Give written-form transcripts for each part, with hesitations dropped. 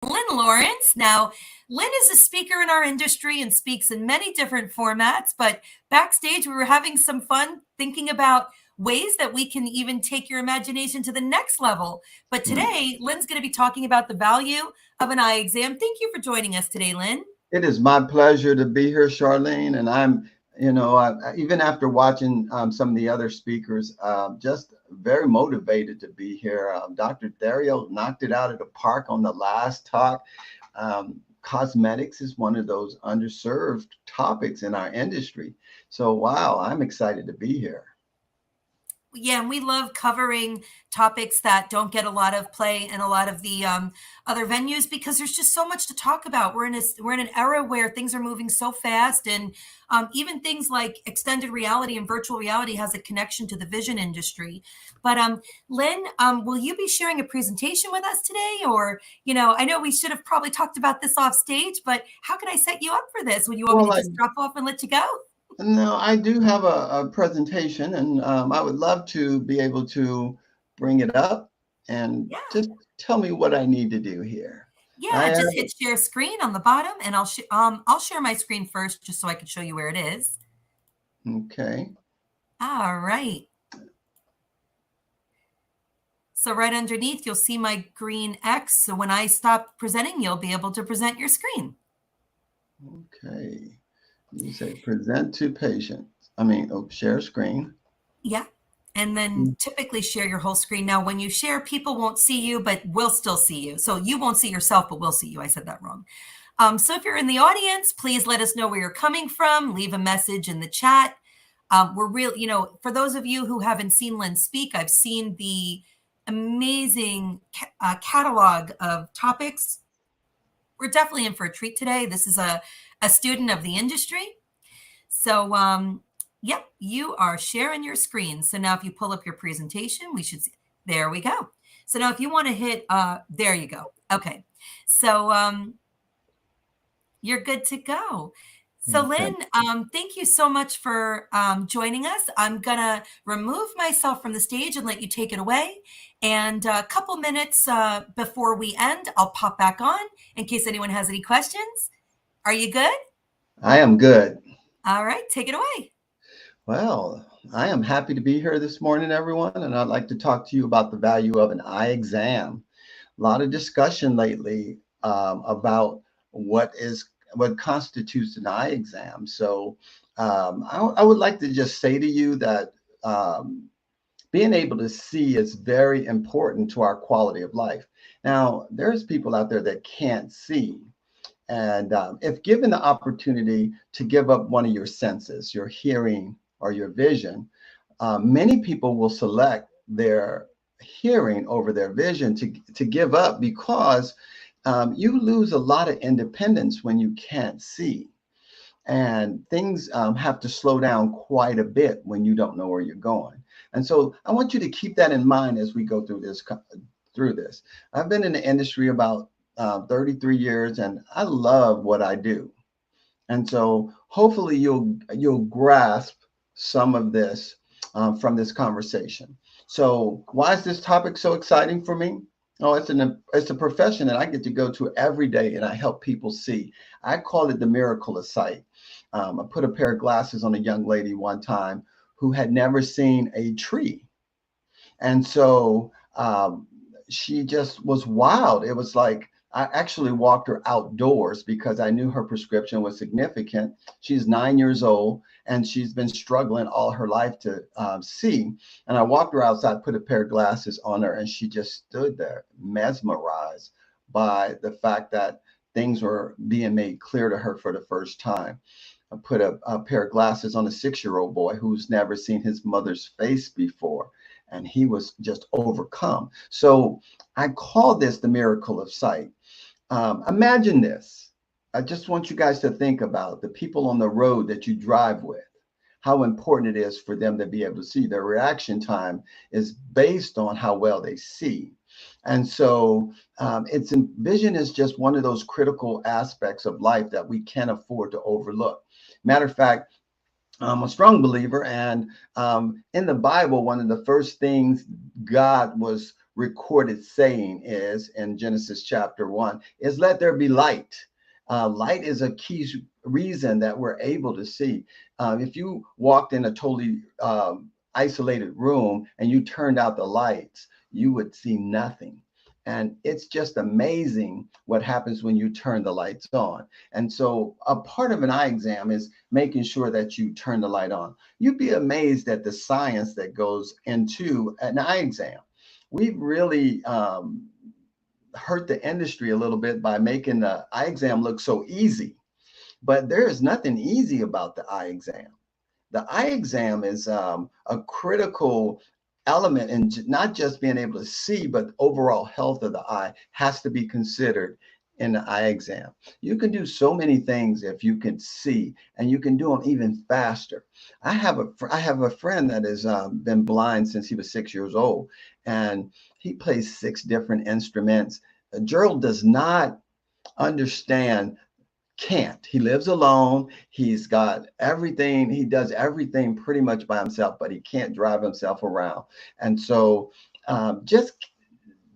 Lynn Lawrence. Now, Lynn is a speaker in our industry and speaks in many different formats, but backstage we were having some fun thinking about ways that we can even take your imagination to the next level. But today, Lynn's going to be talking about the value of an eye exam. Thank you for joining us today, Lynn. It is my pleasure to be here, Charlene. And even after watching some of the other speakers, just very motivated to be here. Dr. Dario knocked it out of the park on the last talk. Cosmetics is one of those underserved topics in our industry. So, wow, I'm excited to be here. Yeah, and we love covering topics that don't get a lot of play in a lot of the other venues because there's just so much to talk about. We're in an era where things are moving so fast, and even things like extended reality and virtual reality has a connection to the vision industry. But Lynn, will you be sharing a presentation with us today? Or, I know we should have probably talked about this off stage, but how can I set you up for this? Would you want me to just drop off and let you go? No, I do have a presentation, and I would love to be able to bring it up and just tell me what I need to do here. Yeah, just hit share screen on the bottom, and I'll share my screen first just so I can show you where it is. Okay. All right. So right underneath, you'll see my green X. So when I stop presenting, you'll be able to present your screen. Okay. You say present to patients. Share screen. Yeah. And then typically share your whole screen. Now, when you share, people won't see you, but we'll still see you. So you won't see yourself, but we'll see you. I said that wrong. So if you're in the audience, please let us know where you're coming from. Leave a message in the chat. We're real, for those of you who haven't seen Lynn speak, I've seen the amazing catalog of topics. We're definitely in for a treat today. This is a student of the industry. So, yep, you are sharing your screen. So now if you pull up your presentation, we should see. There we go. So now if you want to hit, there you go. Okay. So you're good to go. So Lynn, thank you so much for joining us. I'm going to remove myself from the stage and let you take it away. And a couple minutes before we end, I'll pop back on in case anyone has any questions. Are you good? I am good. All right, take it away. Well, I am happy to be here this morning, everyone, and I'd like to talk to you about the value of an eye exam. A lot of discussion lately about what constitutes an eye exam. So I would like to just say to you that being able to see is very important to our quality of life. Now, there's people out there that can't see. And if given the opportunity to give up one of your senses, your hearing or your vision, many people will select their hearing over their vision to give up because you lose a lot of independence when you can't see. And things have to slow down quite a bit when you don't know where you're going. And so I want you to keep that in mind as we go through this. I've been in the industry about 33 years, and I love what I do. And so hopefully you'll grasp some of this from this conversation. So why is this topic so exciting for me? Oh, it's a profession that I get to go to every day, and I help people see. I call it the miracle of sight. I put a pair of glasses on a young lady one time who had never seen a tree. And so she just was wild. It was like, I actually walked her outdoors because I knew her prescription was significant. She's 9 years old and she's been struggling all her life to see. And I walked her outside, put a pair of glasses on her, and she just stood there mesmerized by the fact that things were being made clear to her for the first time. I put a pair of glasses on a 6-year-old boy who's never seen his mother's face before, and he was just overcome. So I call this the miracle of sight. Imagine this. I just want you guys to think about the people on the road that you drive with, how important it is for them to be able to see. Their reaction time is based on how well they see. And so vision is just one of those critical aspects of life that we can't afford to overlook. Matter of fact, I'm a strong believer, and in the Bible, one of the first things God was recorded saying is in Genesis chapter 1 is let there be light. Light is a key reason that we're able to see. If you walked in a totally isolated room and you turned out the lights, you would see nothing. And it's just amazing what happens when you turn the lights on. And so a part of an eye exam is making sure that you turn the light on. You'd be amazed at the science that goes into an eye exam. We've really hurt the industry a little bit by making the eye exam look so easy. But there is nothing easy about the eye exam. The eye exam is a critical element in not just being able to see, but overall health of the eye has to be considered in the eye exam. You can do so many things if you can see, and you can do them even faster. I have a friend that has been blind since he was 6 years old, and he plays 6 different instruments. Gerald does not understand, can't. He lives alone. He's got everything. He does everything pretty much by himself, but he can't drive himself around. And so just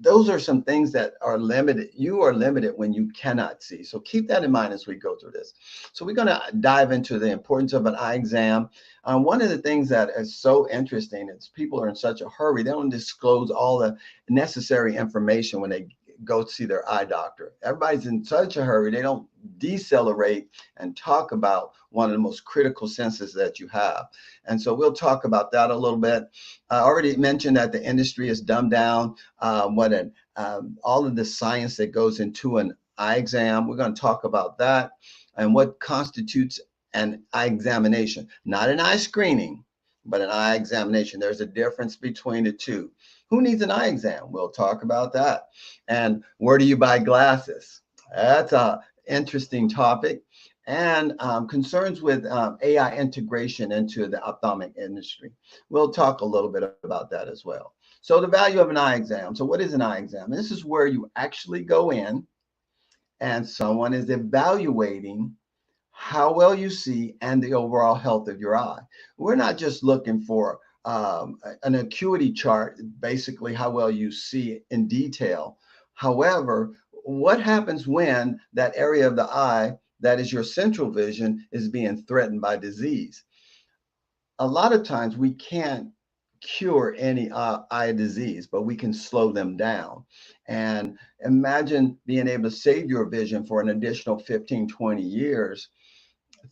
those are some things that are limited. You are limited when you cannot see. So keep that in mind as we go through this. So we're going to dive into the importance of an eye exam. One of the things that is so interesting is people are in such a hurry. They don't disclose all the necessary information when they go see their eye doctor. Everybody's in such a hurry. They don't decelerate and talk about one of the most critical senses that you have. And so we'll talk about that a little bit. I already mentioned that the industry is dumbed down all of the science that goes into an eye exam. We're going to talk about that and what constitutes an eye examination, not an eye screening, but an eye examination. There's a difference between the two. Who needs an eye exam? We'll talk about that. And where do you buy glasses? That's a interesting topic. And concerns with AI integration into the ophthalmic industry. We'll talk a little bit about that as well. So the value of an eye exam. So what is an eye exam? This is where you actually go in and someone is evaluating how well you see and the overall health of your eye. We're not just looking for an acuity chart, basically how well you see in detail. However, what happens when that area of the eye that is your central vision is being threatened by disease? A lot of times we can't cure any eye disease, but we can slow them down. And imagine being able to save your vision for an additional 15, 20 years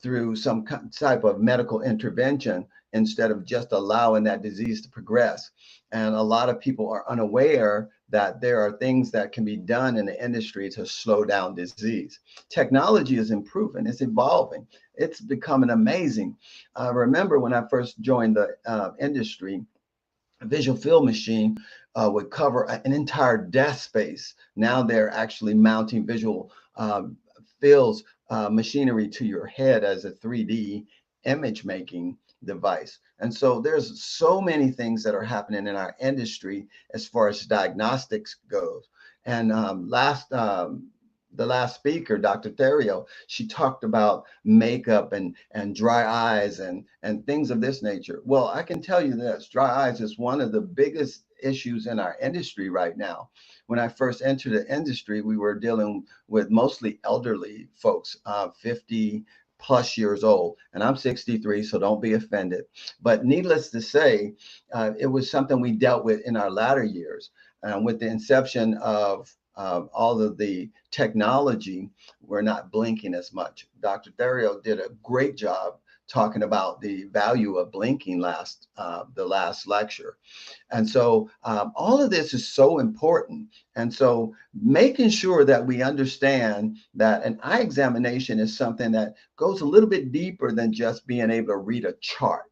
through some type of medical intervention instead of just allowing that disease to progress. And a lot of people are unaware that there are things that can be done in the industry to slow down disease. Technology is improving, it's evolving, it's becoming amazing. I remember when I first joined the industry, a visual field machine would cover an entire desk space. Now they're actually mounting visual fields machinery to your head as a 3D image making device. And so there's so many things that are happening in our industry as far as diagnostics goes. And the last speaker, Dr. Theriault, she talked about makeup and dry eyes and things of this nature. Well, I can tell you this, dry eyes is one of the biggest issues in our industry right now. When I first entered the industry, we were dealing with mostly elderly folks, 50 plus years old, and I'm 63, so don't be offended. But needless to say, it was something we dealt with in our latter years. With the inception of all of the technology, we're not blinking as much. Dr. Theriault did a great job talking about the value of blinking the last lecture. And so all of this is so important. And so making sure that we understand that an eye examination is something that goes a little bit deeper than just being able to read a chart.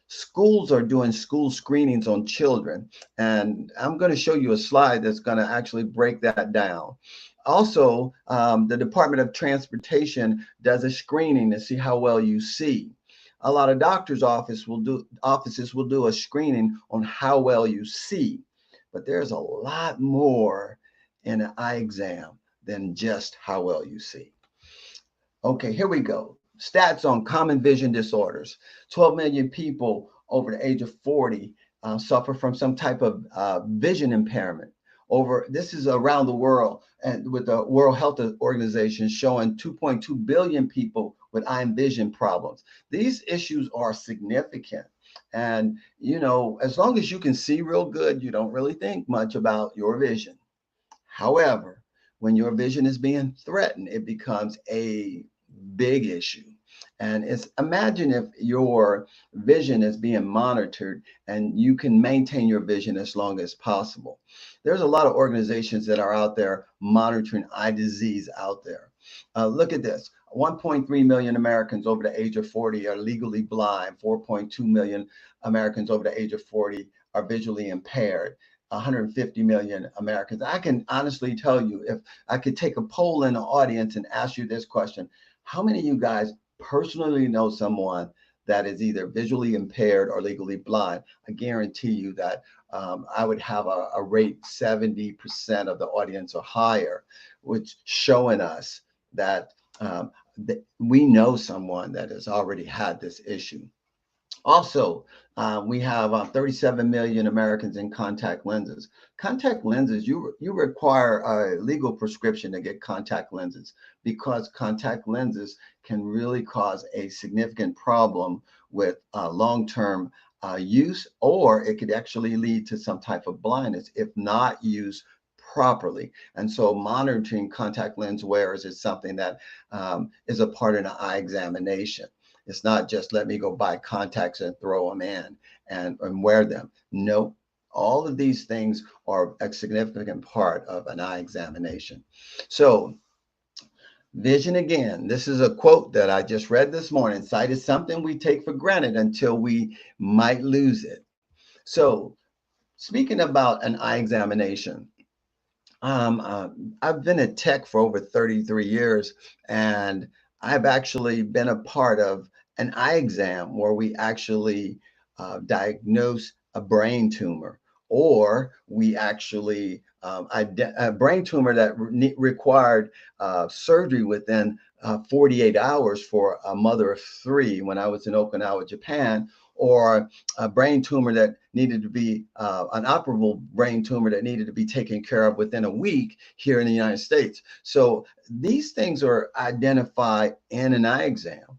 Schools are doing school screenings on children, and I'm going to show you a slide that's going to actually break that down. Also, the Department of Transportation does a screening to see how well you see. A lot of doctors' offices will do a screening on how well you see, but there's a lot more in an eye exam than just how well you see. Okay, here we go. Stats on common vision disorders. 12 million people over the age of 40 suffer from some type of vision impairment. This is around the world, and with the World Health Organization showing 2.2 billion people with eye and vision problems. These issues are significant. And, as long as you can see real good, you don't really think much about your vision. However, when your vision is being threatened, it becomes a big issue. And imagine if your vision is being monitored and you can maintain your vision as long as possible. There's a lot of organizations that are out there monitoring eye disease out there. Look at this. 1.3 million Americans over the age of 40 are legally blind. 4.2 million Americans over the age of 40 are visually impaired. 150 million Americans. I can honestly tell you, if I could take a poll in the audience and ask you this question, how many of you guys personally know someone that is either visually impaired or legally blind? I guarantee you that I would have a rate 70% of the audience or higher, which showing us that we know someone that has already had this issue. Also, we have 37 million Americans in contact lenses. Contact lenses, you require a legal prescription to get contact lenses, because contact lenses can really cause a significant problem with long-term use, or it could actually lead to some type of blindness if not used properly. And so monitoring contact lens wearers is something that is a part of an eye examination. It's not just let me go buy contacts and throw them in and wear them. No, all of these things are a significant part of an eye examination. So vision again, this is a quote that I just read this morning. Sight is something we take for granted until we might lose it. So speaking about an eye examination, I've been in tech for over 33 years, and I've actually been a part of an eye exam where we actually diagnose a brain tumor, or we actually a brain tumor that required surgery within 48 hours for a mother of three when I was in Okinawa, Japan, or a brain tumor that needed to be an operable brain tumor that needed to be taken care of within a week here in the United States. So these things are identified in an eye exam.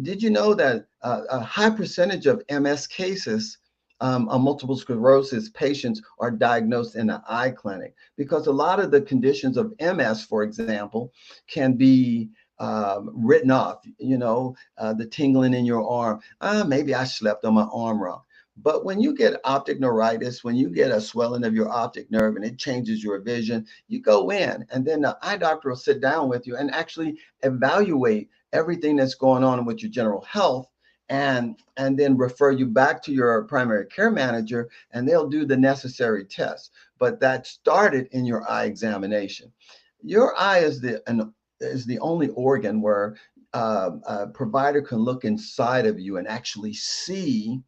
Did you know that a high percentage of MS cases, multiple sclerosis patients, are diagnosed in an eye clinic? Because a lot of the conditions of MS, for example, can be written off, the tingling in your arm. Maybe I slept on my arm wrong. But when you get optic neuritis, when you get a swelling of your optic nerve and it changes your vision, you go in, and then the eye doctor will sit down with you and actually evaluate everything that's going on with your general health, and then refer you back to your primary care manager, and they'll do the necessary tests. But that started in your eye examination. Your eye is the only organ where a provider can look inside of you and actually see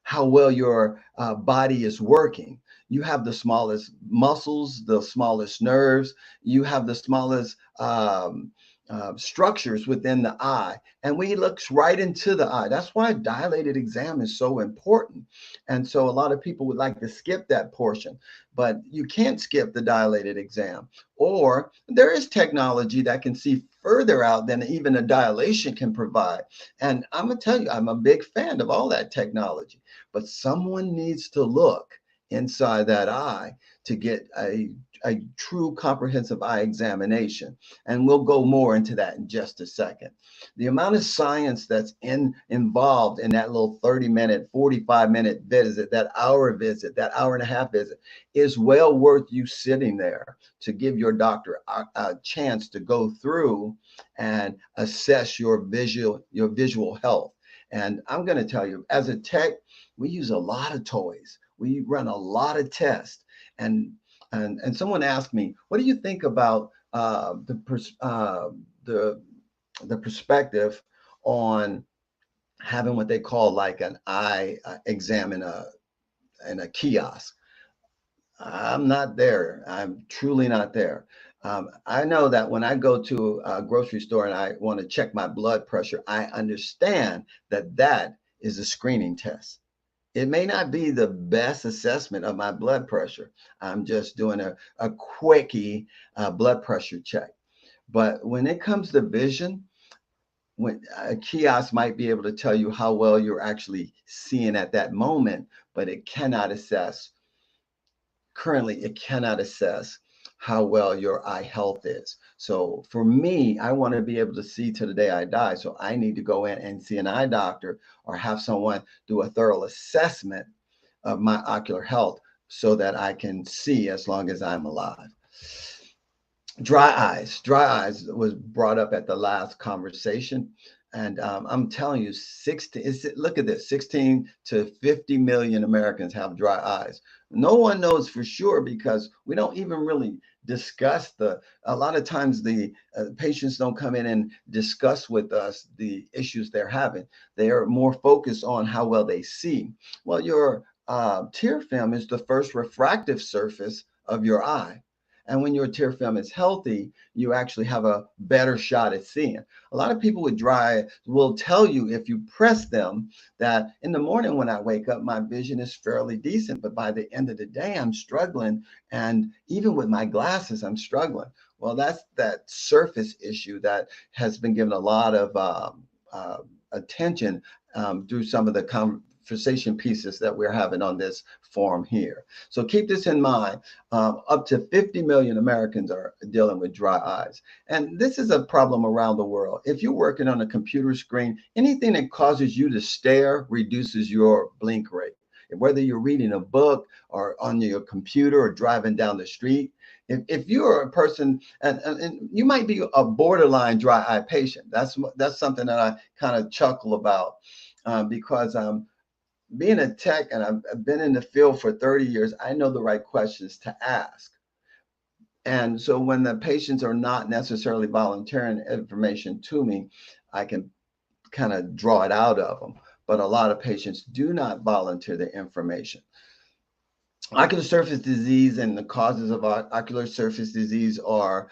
how well your body is working. You have the smallest muscles, the smallest nerves, you have the smallest structures within the eye, and we looks right into the eye. That's why a dilated exam is so important. And so a lot of people would like to skip that portion, but you can't skip the dilated exam. Or there is technology that can see further out than even a dilation can provide. And I'm gonna tell you, I'm a big fan of all that technology, but someone needs to look inside that eye to get a true comprehensive eye examination. And we'll go more into that in just a second. The amount of science that's involved in that little 30-minute, 45-minute visit, that hour visit, that hour and a half visit, is well worth you sitting there to give your doctor a chance to go through and assess your visual health. And I'm going to tell you, as a tech, we use a lot of toys. We run a lot of tests. And someone asked me, what do you think about the perspective on having what they call like an eye exam in a kiosk? I'm not there. I'm truly not there. I know that when I go to a grocery store and I want to check my blood pressure, I understand that that is a screening test. It may not be the best assessment of my blood pressure. I'm just doing a quickie blood pressure check. But when it comes to vision, when a kiosk might be able to tell you how well you're actually seeing at that moment, but it cannot assess currently it cannot assess how well your eye health is. So for me, I want to be able to see to the day I die. So I need to go in and see an eye doctor or have someone do a thorough assessment of my ocular health so that I can see as long as I'm alive. Dry eyes was brought up at the last conversation. And I'm telling you, 16, look at this, 16 to 50 million Americans have dry eyes. No one knows for sure because we don't even really discuss a lot of times the patients don't come in and discuss with us the issues they're having. They are more focused on how well they see. Well, your tear film is the first refractive surface of your eye. And when your tear film is healthy, you actually have a better shot at seeing. A lot of people with dry will tell you if you press them that in the morning when I wake up, my vision is fairly decent, but by the end of the day, I'm struggling. And even with my glasses, I'm struggling. Well, that's that surface issue that has been given a lot of attention through some of the conversation pieces that we're having on this forum here. So keep this in mind. Up to 50 million Americans are dealing with dry eyes. And this is a problem around the world. If you're working on a computer screen, anything that causes you to stare reduces your blink rate. Whether you're reading a book or on your computer or driving down the street, if you're a person, and you might be a borderline dry eye patient, that's something that I kind of chuckle about because being a tech and I've been in the field for 30 years, I know the right questions to ask. And so when the patients are not necessarily volunteering information to me, I can kind of draw it out of them. But a lot of patients do not volunteer the information. Ocular surface disease and the causes of ocular surface disease are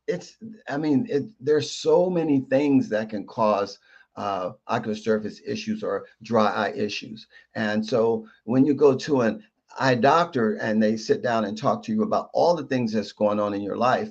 it's I mean there's so many things that can cause ocular surface issues or dry eye issues. And so when you go to an eye doctor and they sit down and talk to you about all the things that's going on in your life,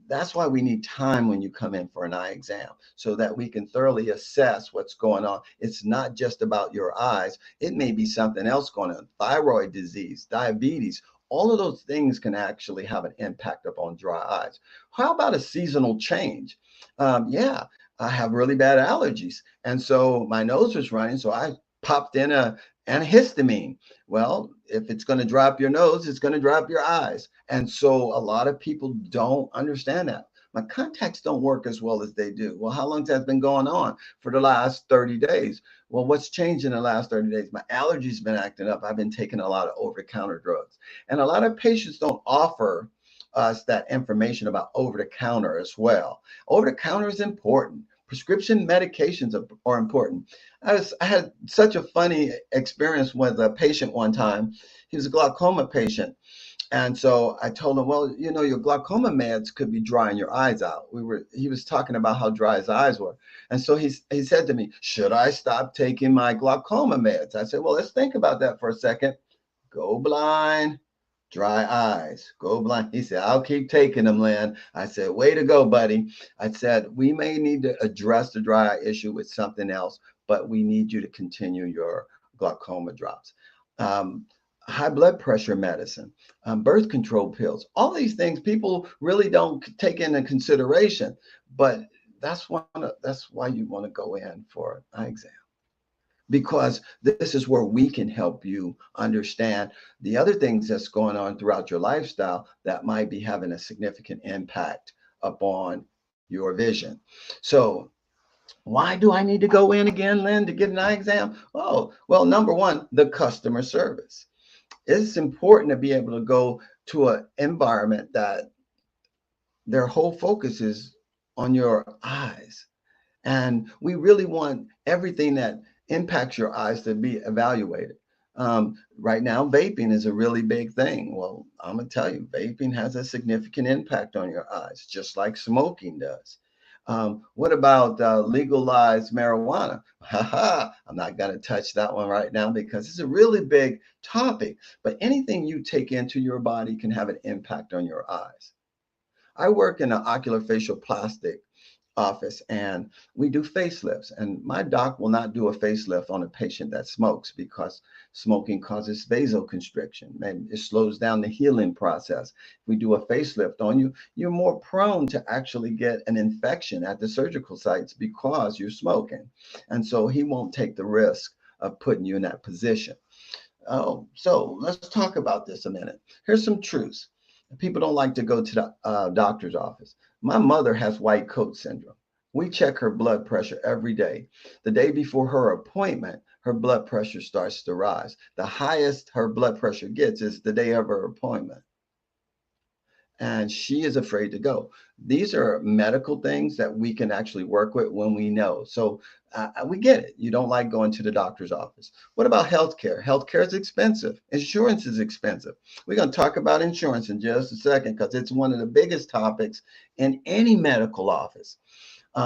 that's why we need time when you come in for an eye exam so that we can thoroughly assess what's going on. It's not just about your eyes. It may be something else going on, thyroid disease, diabetes. All of those things can actually have an impact upon dry eyes. How about a seasonal change? Yeah, I have really bad allergies. And so my nose was running. So I popped in a antihistamine. Well, if it's going to drop your nose, it's going to drop your eyes. And so a lot of people don't understand that. My contacts don't work as well as they do. Well, how long has that been going on? For the last 30 days. Well, what's changed in the last 30 days? My allergies been acting up. I've been taking a lot of over-the-counter drugs. And a lot of patients don't offer us that information about over-the-counter as well. Over-the-counter is important. Prescription medications are important. I had such a funny experience with a patient one time. He was a glaucoma patient. And so I told him, well, you know, your glaucoma meds could be drying your eyes out. He was talking about how dry his eyes were. And so he said to me, should I stop taking my glaucoma meds? I said, well, let's think about that for a second. Go blind, dry eyes, go blind. He said, I'll keep taking them, Lynn. I said, way to go, buddy. I said, we may need to address the dry eye issue with something else, but we need you to continue your glaucoma drops. High blood pressure medicine, birth control pills, all these things people really don't take into consideration, but that's why you want to go in for an eye exam, because this is where we can help you understand the other things that's going on throughout your lifestyle that might be having a significant impact upon your vision. So why do I need to go in again, Lynn, to get an eye exam? Oh, well, number one, the customer service. It's important to be able to go to an environment that their whole focus is on your eyes. And we really want everything that impacts your eyes to be evaluated. Right now, vaping is a really big thing. Well, I'm going to tell you, vaping has a significant impact on your eyes, just like smoking does. What about legalized marijuana? I'm not going to touch that one right now because it's a really big topic. But anything you take into your body can have an impact on your eyes. I work in an oculofacial plastic office and we do facelifts, and my doc will not do a facelift on a patient that smokes because smoking causes vasoconstriction and it slows down the healing process. If we do a facelift on you, you're more prone to actually get an infection at the surgical sites because you're smoking, and so he won't take the risk of putting you in that position. Oh, so let's talk about this a minute. Here's some truths. People don't like to go to the doctor's office. My mother has white coat syndrome. We check her blood pressure every day. The day before her appointment, her blood pressure starts to rise. The highest her blood pressure gets is the day of her appointment, and she is afraid to go. These are medical things that we can actually work with when we know. So we get it. You don't like going to the doctor's office. What about healthcare? Healthcare is expensive. Insurance is expensive. We're going to talk about insurance in just a second because it's one of the biggest topics in any medical office.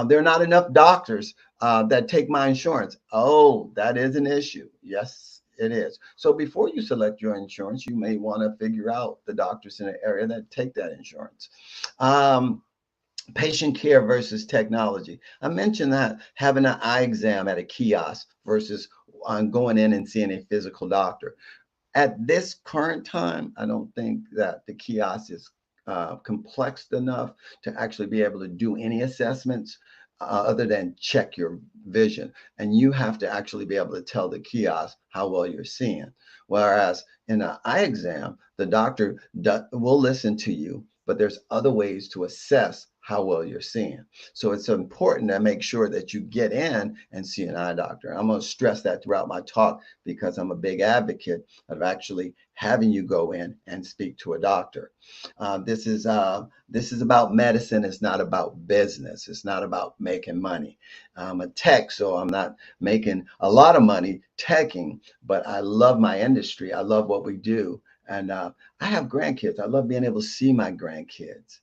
There are not enough doctors that take my insurance. Oh, that is an issue. Yes, it is. So before you select your insurance, you may want to figure out the doctors in the area that take that insurance. Um, Patient care versus technology. I mentioned that having an eye exam at a kiosk versus going in and seeing a physical doctor. At this current time, I don't think that the kiosk is complex enough to actually be able to do any assessments other than check your vision. And you have to actually be able to tell the kiosk how well you're seeing. Whereas in an eye exam, the doctor will listen to you, but there's other ways to assess how well you're seeing. So it's important to make sure that you get in and see an eye doctor. I'm going to stress that throughout my talk because I'm a big advocate of actually having you go in and speak to a doctor. This is about medicine. It's not about business. It's not about making money. I'm a tech, so I'm not making a lot of money teching, but I love my industry. I love what we do. And I have grandkids. I love being able to see my grandkids.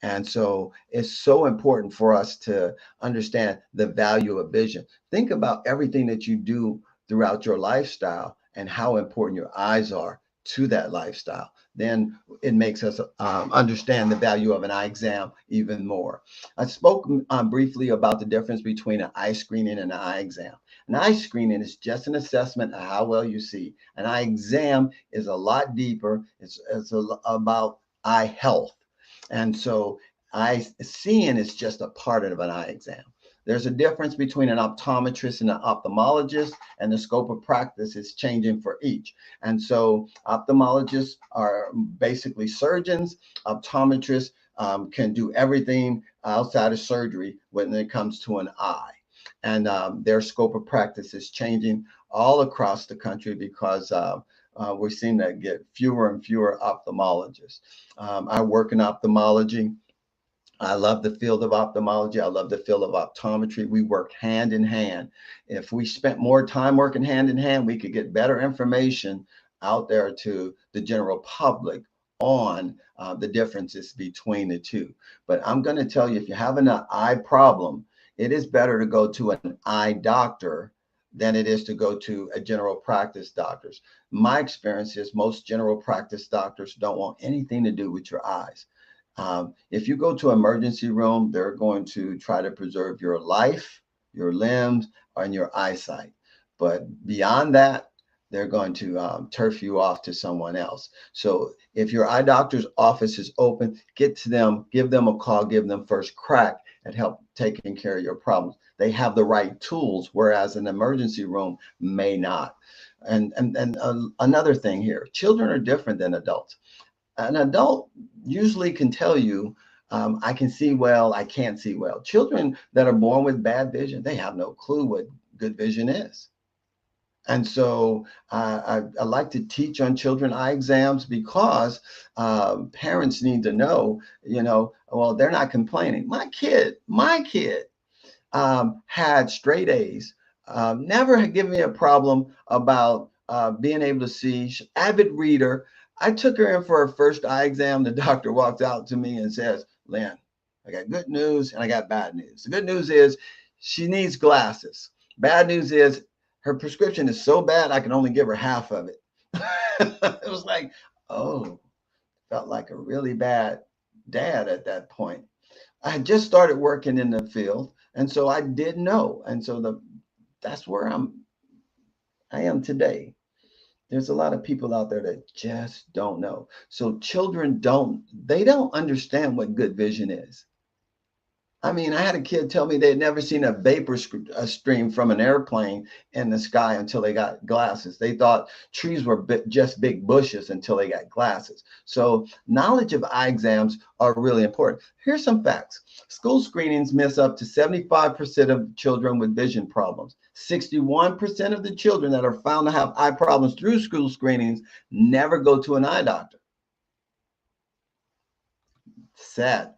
And so it's so important for us to understand the value of vision. Think about everything that you do throughout your lifestyle and how important your eyes are to that lifestyle. Then it makes us understand the value of an eye exam even more. I spoke briefly about the difference between an eye screening and an eye exam. An eye screening is just an assessment of how well you see. An eye exam is a lot deeper. About eye health. And so eye seeing is just a part of an eye exam. There's a difference between an optometrist and an ophthalmologist, and the scope of practice is changing for each. And so ophthalmologists are basically surgeons. Optometrists can do everything outside of surgery when it comes to an eye. And their scope of practice is changing all across the country because we seem to get fewer and fewer ophthalmologists. I work in ophthalmology. I love the field of ophthalmology. I love the field of optometry. We work hand in hand. If we spent more time working hand in hand, we could get better information out there to the general public on the differences between the two. But I'm going to tell you, if you're having an eye problem, it is better to go to an eye doctor than it is to go to a general practice doctor's. My experience is most general practice doctors don't want anything to do with your eyes. If you go to emergency room, they're going to try to preserve your life, your limbs, and your eyesight. But beyond that, they're going to turf you off to someone else. So if your eye doctor's office is open, get to them, give them a call, give them first crack at help taking care of your problems. They have the right tools, whereas an emergency room may not. And another thing here, children are different than adults. An adult usually can tell you, I can see well, I can't see well. Children that are born with bad vision, they have no clue what good vision is. And so I like to teach on children eye exams because parents need to know, well, they're not complaining. My kid had straight A's, never had given me a problem about being able to see, avid reader. I took her in for her first eye exam. The doctor walked out to me and says, Lynn, I got good news and I got bad news. The good news is she needs glasses. Bad news is her prescription is so bad I can only give her half of it. It was like, oh, felt like a really bad dad at that point. I had just started working in the field, and so I didn't know. And so that's where I am today. There's a lot of people out there that just don't know. So children they don't understand what good vision is. I mean, I had a kid tell me they'd never seen a vapor stream from an airplane in the sky until they got glasses. They thought trees were just big bushes until they got glasses. So knowledge of eye exams are really important. Here's some facts. School screenings miss up to 75% of children with vision problems. 61% of the children that are found to have eye problems through school screenings never go to an eye doctor. Sad.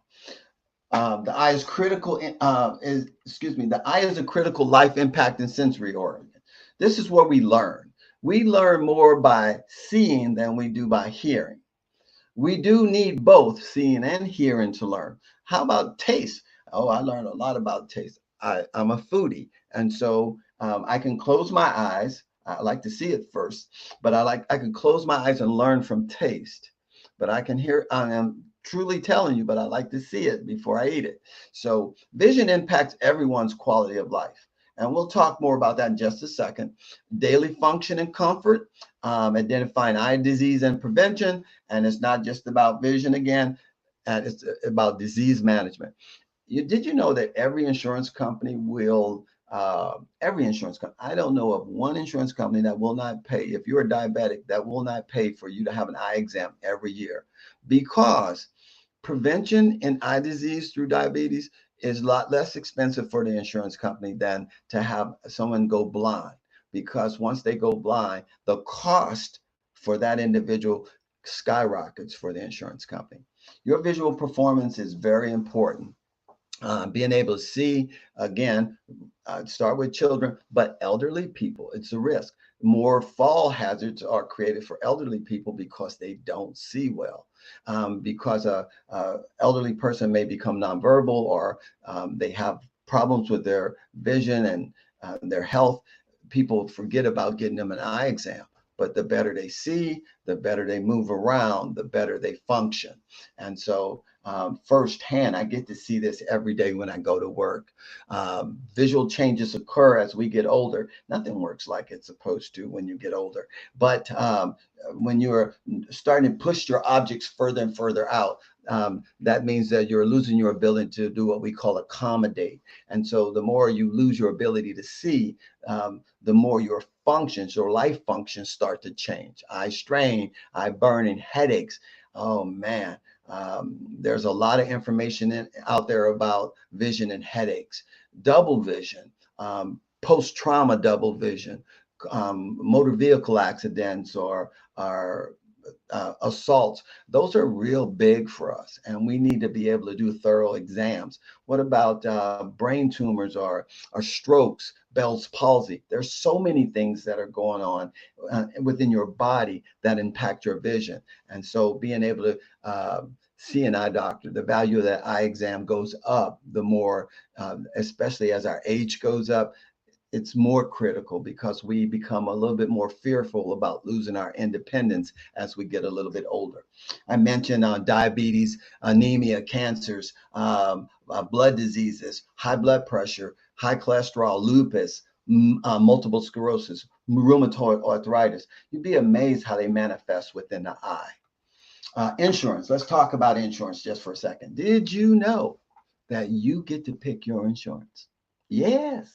The eye is critical. The eye is a critical life impact and sensory organ. This is where we learn. We learn more by seeing than we do by hearing. We do need both seeing and hearing to learn. How about taste? Oh, I learned a lot about taste. I'm a foodie, and so I can close my eyes. I like to see it first, but I can close my eyes and learn from taste. But I can hear. I am truly telling you, but I like to see it before I eat it. So vision impacts everyone's quality of life. And we'll talk more about that in just a second. Daily function and comfort, identifying eye disease and prevention. And it's not just about vision again, it's about disease management. Did you know that every insurance company I don't know of one insurance company that will not pay, if you're a diabetic, that will not pay for you to have an eye exam every year, because prevention in eye disease through diabetes is a lot less expensive for the insurance company than to have someone go blind. Because once they go blind, the cost for that individual skyrockets for the insurance company. Your visual performance is very important. Being able to see, again, start with children, but elderly people, it's a risk. More fall hazards are created for elderly people because they don't see well. Because a elderly person may become nonverbal, or they have problems with their vision and their health. People forget about getting them an eye exam. But the better they see, the better they move around, the better they function. And so firsthand, I get to see this every day when I go to work. Visual changes occur as we get older. Nothing works like it's supposed to when you get older. But when you're starting to push your objects further and further out, that means that you're losing your ability to do what we call accommodate. And so the more you lose your ability to see, the more your functions, your life functions start to change. Eye strain, eye burning, headaches. Oh man, there's a lot of information out there about vision and headaches, double vision, post-trauma double vision, motor vehicle accidents or assaults. Those are real big for us, and we need to be able to do thorough exams. What about brain tumors or strokes, Bell's palsy? There's so many things that are going on within your body that impact your vision. And so being able to see an eye doctor, the value of that eye exam goes up the more, especially as our age goes up. It's more critical because we become a little bit more fearful about losing our independence as we get a little bit older. I mentioned diabetes, anemia, cancers, blood diseases, high blood pressure, high cholesterol, lupus, multiple sclerosis, rheumatoid arthritis. You'd be amazed how they manifest within the eye. Insurance. Let's talk about insurance just for a second. Did you know that you get to pick your insurance? Yes.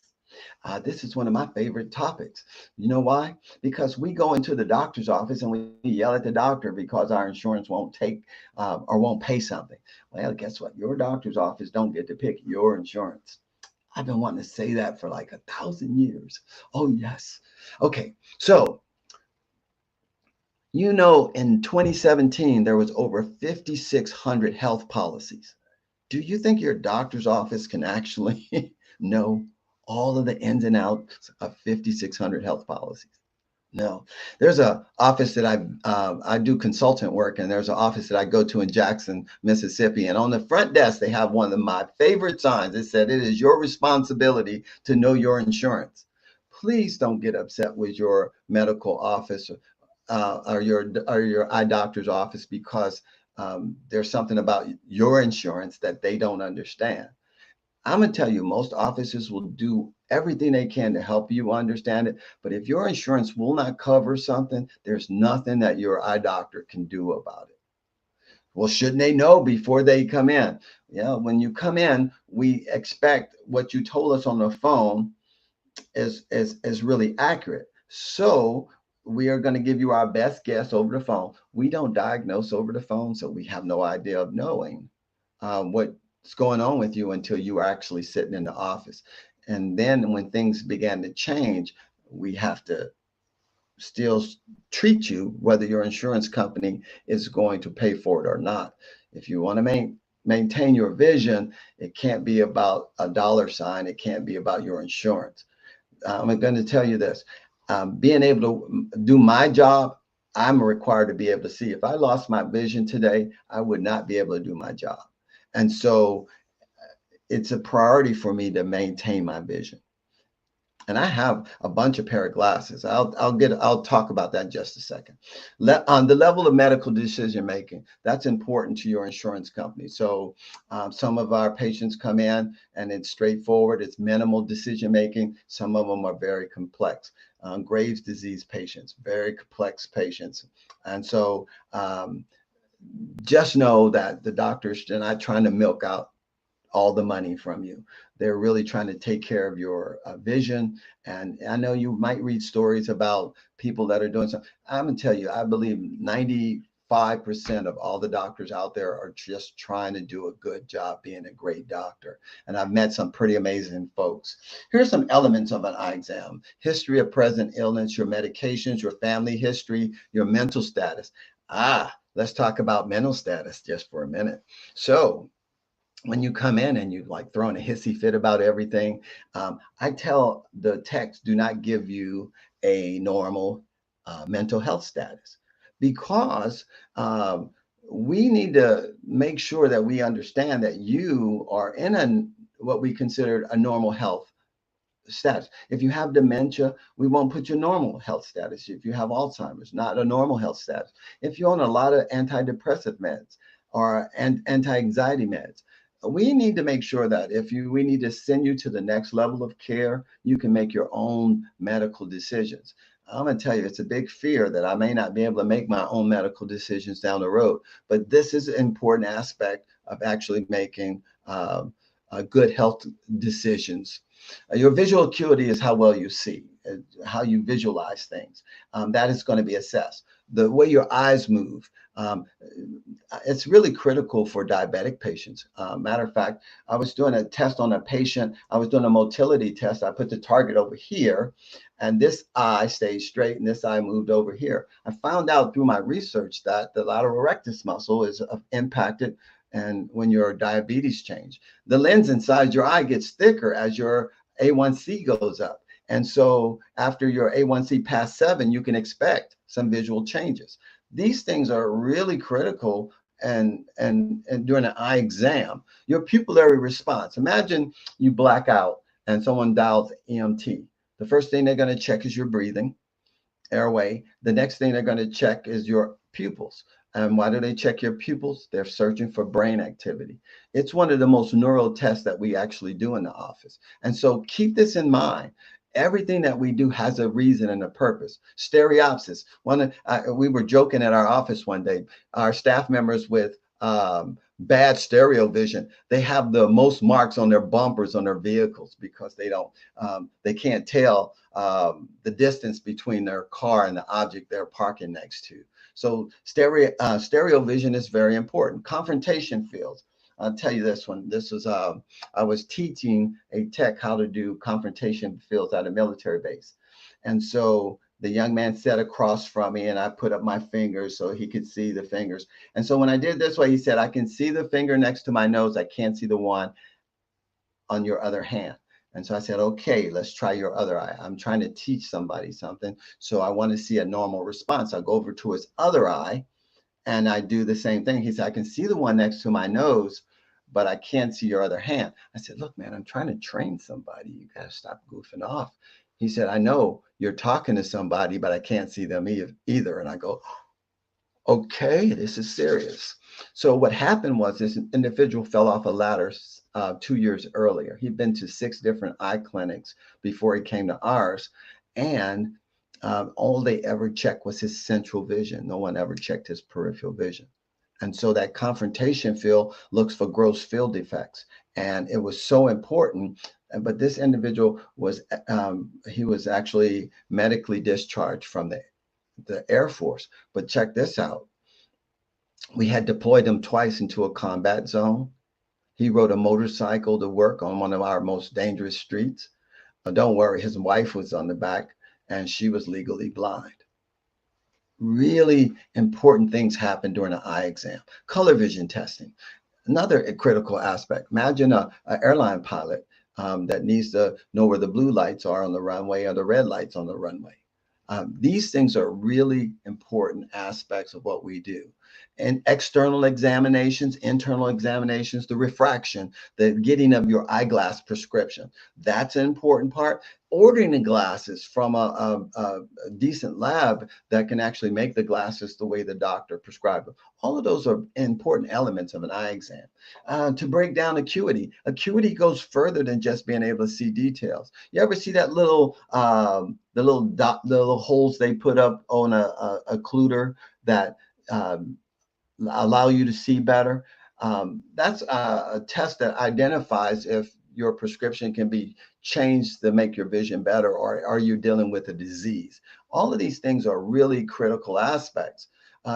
This is one of my favorite topics. You know why? Because we go into the doctor's office and we yell at the doctor because our insurance won't take or won't pay something. Well, guess what? Your doctor's office don't get to pick your insurance. I've been wanting to say that for like 1,000 years. Oh, yes. Okay. So, in 2017, there was over 5,600 health policies. Do you think your doctor's office can actually know all of the ins and outs of 5,600 health policies? No, there's a office that I do consultant work, and there's an office that I go to in Jackson, Mississippi, and on the front desk they have one of my favorite signs. It said, "It is your responsibility to know your insurance." Please don't get upset with your medical office or your eye doctor's office because there's something about your insurance that they don't understand. I'm gonna tell you, most offices will do everything they can to help you understand it. But if your insurance will not cover something, there's nothing that your eye doctor can do about it. Well, shouldn't they know before they come in? Yeah, when you come in, we expect what you told us on the phone is really accurate. So we are going to give you our best guess over the phone. We don't diagnose over the phone, so we have no idea of knowing what's going on with you until you are actually sitting in the office. And then when things began to change, we have to still treat you whether your insurance company is going to pay for it or not. If you want to maintain your vision, it can't be about a dollar sign. It can't be about your insurance. I'm going to tell you this, being able to do my job, I'm required to be able to see. If I lost my vision today, I would not be able to do my job. And so it's a priority for me to maintain my vision. And I have a bunch of pair of glasses. I'll talk about that in just a second. On the level of medical decision making, that's important to your insurance company. So some of our patients come in and it's straightforward. It's minimal decision making. Some of them are very complex. Graves' disease patients, very complex patients. And so just know that the doctors are not trying to milk out all the money from you. They're really trying to take care of your vision. And I know you might read stories about people that are doing something. I'm going to tell you, I believe 95% of all the doctors out there are just trying to do a good job being a great doctor. And I've met some pretty amazing folks. Here's some elements of an eye exam: history of present illness, your medications, your family history, your mental status. Let's talk about mental status just for a minute. So, when you come in and you like throwing a hissy fit about everything, I tell the techs, do not give you a normal mental health status, because we need to make sure that we understand that you are in what we consider a normal health status. If you have dementia, we won't put your normal health status. If you have Alzheimer's, not a normal health status. If you're on a lot of antidepressive meds or anti-anxiety meds, we need to make sure that we need to send you to the next level of care, you can make your own medical decisions. I'm going to tell you, it's a big fear that I may not be able to make my own medical decisions down the road. But this is an important aspect of actually making good health decisions. Your visual acuity is how well you see, how you visualize things. That is going to be assessed. The way your eyes move, it's really critical for diabetic patients. Matter of fact, I was doing a test on a patient. I was doing a motility test. I put the target over here, and this eye stayed straight, and this eye moved over here. I found out through my research that the lateral rectus muscle is impacted, and when your diabetes change, the lens inside your eye gets thicker as your A1C goes up. And so after your A1C past 7, you can expect some visual changes. These things are really critical, and during an eye exam, your pupillary response. Imagine you black out and someone dials EMT. The first thing they're going to check is your breathing, airway. The next thing they're going to check is your pupils. And why do they check your pupils? They're searching for brain activity. It's one of the most neural tests that we actually do in the office. And so keep this in mind. Everything that we do has a reason and a purpose. Stereopsis. We were joking at our office one day. Our staff members with bad stereo vision, they have the most marks on their bumpers on their vehicles because they can't tell the distance between their car and the object they're parking next to. So stereo vision is very important. Confrontation fields. I'll tell you this one. This was I was teaching a tech how to do confrontation fields at a military base, and so the young man sat across from me, and I put up my fingers so he could see the fingers. And so when I did this way, he said, "I can see the finger next to my nose. I can't see the one on your other hand." And so I said, okay, let's try your other eye. I'm trying to teach somebody something. So I want to see a normal response. I go over to his other eye and I do the same thing. He said, I can see the one next to my nose, but I can't see your other hand. I said, look, man, I'm trying to train somebody. You got to stop goofing off. He said, I know you're talking to somebody, but I can't see them either. And I go, okay, this is serious. So what happened was this individual fell off a ladder 2 years earlier. He'd been to 6 different eye clinics before he came to ours, and all they ever checked was his central vision. No one ever checked his peripheral vision. And so that confrontation field looks for gross field defects. And it was so important. But this individual was, he was actually medically discharged from the Air Force. But check this out. We had deployed him twice into a combat zone. He rode a motorcycle to work on one of our most dangerous streets. Don't worry, his wife was on the back and she was legally blind. Really important things happen during an eye exam. Color vision testing, another critical aspect. Imagine an airline pilot that needs to know where the blue lights are on the runway or the red lights on the runway. These things are really important aspects of what we do. And external examinations, internal examinations, the refraction, the getting of your eyeglass prescription. That's an important part. Ordering the glasses from a decent lab that can actually make the glasses the way the doctor prescribed them. All of those are important elements of an eye exam. To break down acuity, acuity goes further than just being able to see details. You ever see that little the little dot, the little holes they put up on a occluder that allow you to see better? That's a test that identifies if your prescription can be changed to make your vision better, or are you dealing with a disease? All of these things are really critical aspects.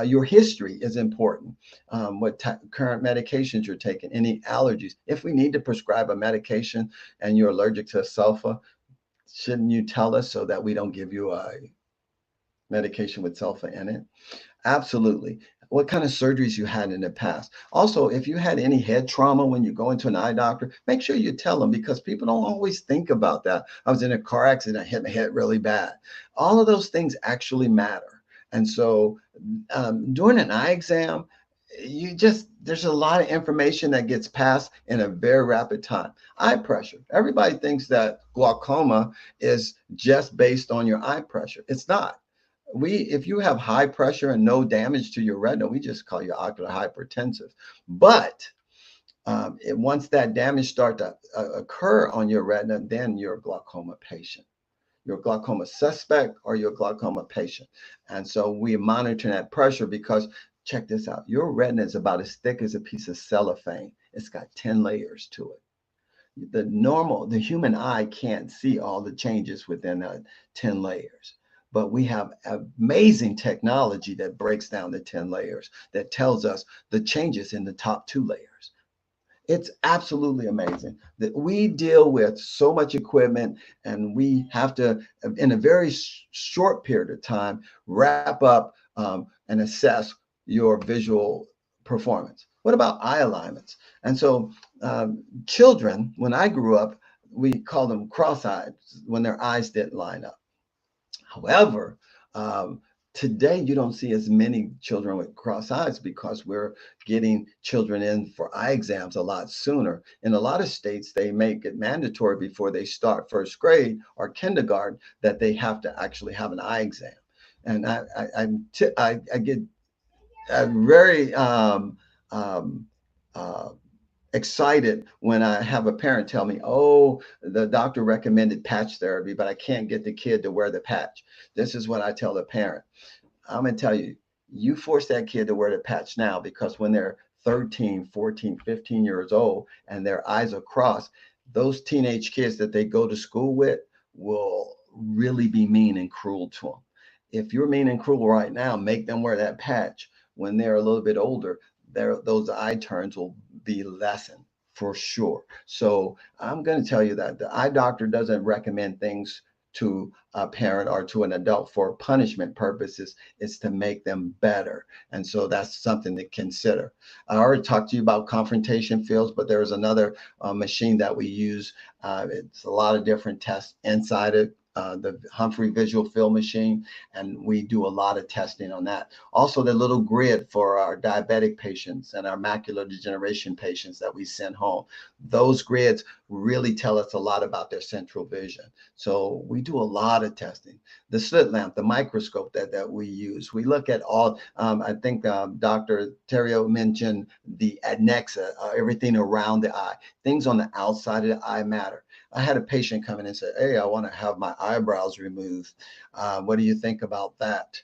Your history is important. What current medications you're taking, any allergies. If we need to prescribe a medication and you're allergic to sulfa, shouldn't you tell us so that we don't give you a medication with sulfa in it? Absolutely. What kind of surgeries you had in the past. Also, if you had any head trauma when you go into an eye doctor, make sure you tell them, because people don't always think about that. I was in a car accident, I hit my head really bad. All of those things actually matter. And so during an eye exam, there's a lot of information that gets passed in a very rapid time. Eye pressure. Everybody thinks that glaucoma is just based on your eye pressure. It's not. If you have high pressure and no damage to your retina, we just call you ocular hypertensive. But once that damage starts to occur on your retina, then you're a glaucoma patient. You're a glaucoma suspect or you're a glaucoma patient. And so we monitor that pressure because check this out. Your retina is about as thick as a piece of cellophane. It's got 10 layers to it. The human eye can't see all the changes within 10 layers. But we have amazing technology that breaks down the 10 layers, that tells us the changes in the top 2 layers. It's absolutely amazing that we deal with so much equipment and we have to, in a very short period of time, wrap up and assess your visual performance. What about eye alignments? And so children, when I grew up, we called them cross-eyed when their eyes didn't line up. However, today you don't see as many children with cross eyes because we're getting children in for eye exams a lot sooner. In a lot of states, they make it mandatory before they start first grade or kindergarten that they have to actually have an eye exam. And I get very uh, excited when I have a parent tell me, oh, the doctor recommended patch therapy, but I can't get the kid to wear the patch. This is what I tell the parent. I'm going to tell you, you force that kid to wear the patch now, because when they're 13, 14, 15 years old and their eyes are crossed, those teenage kids that they go to school with will really be mean and cruel to them. If you're mean and cruel right now, make them wear that patch. When they're a little bit older, those eye turns will be lessened for sure. So I'm going to tell you that the eye doctor doesn't recommend things to a parent or to an adult for punishment purposes. It's to make them better. And so that's something to consider. I already talked to you about confrontation fields, but there's another machine that we use. It's a lot of different tests inside it. The Humphrey visual field machine, and we do a lot of testing on that. Also, the little grid for our diabetic patients and our macular degeneration patients that we send home. Those grids really tell us a lot about their central vision. So we do a lot of testing. The slit lamp, the microscope that we use. We look at all, I think Dr. Terrio mentioned the adnexa, everything around the eye. Things on the outside of the eye matter. I had a patient come in and say, hey, I want to have my eyebrows removed. What do you think about that?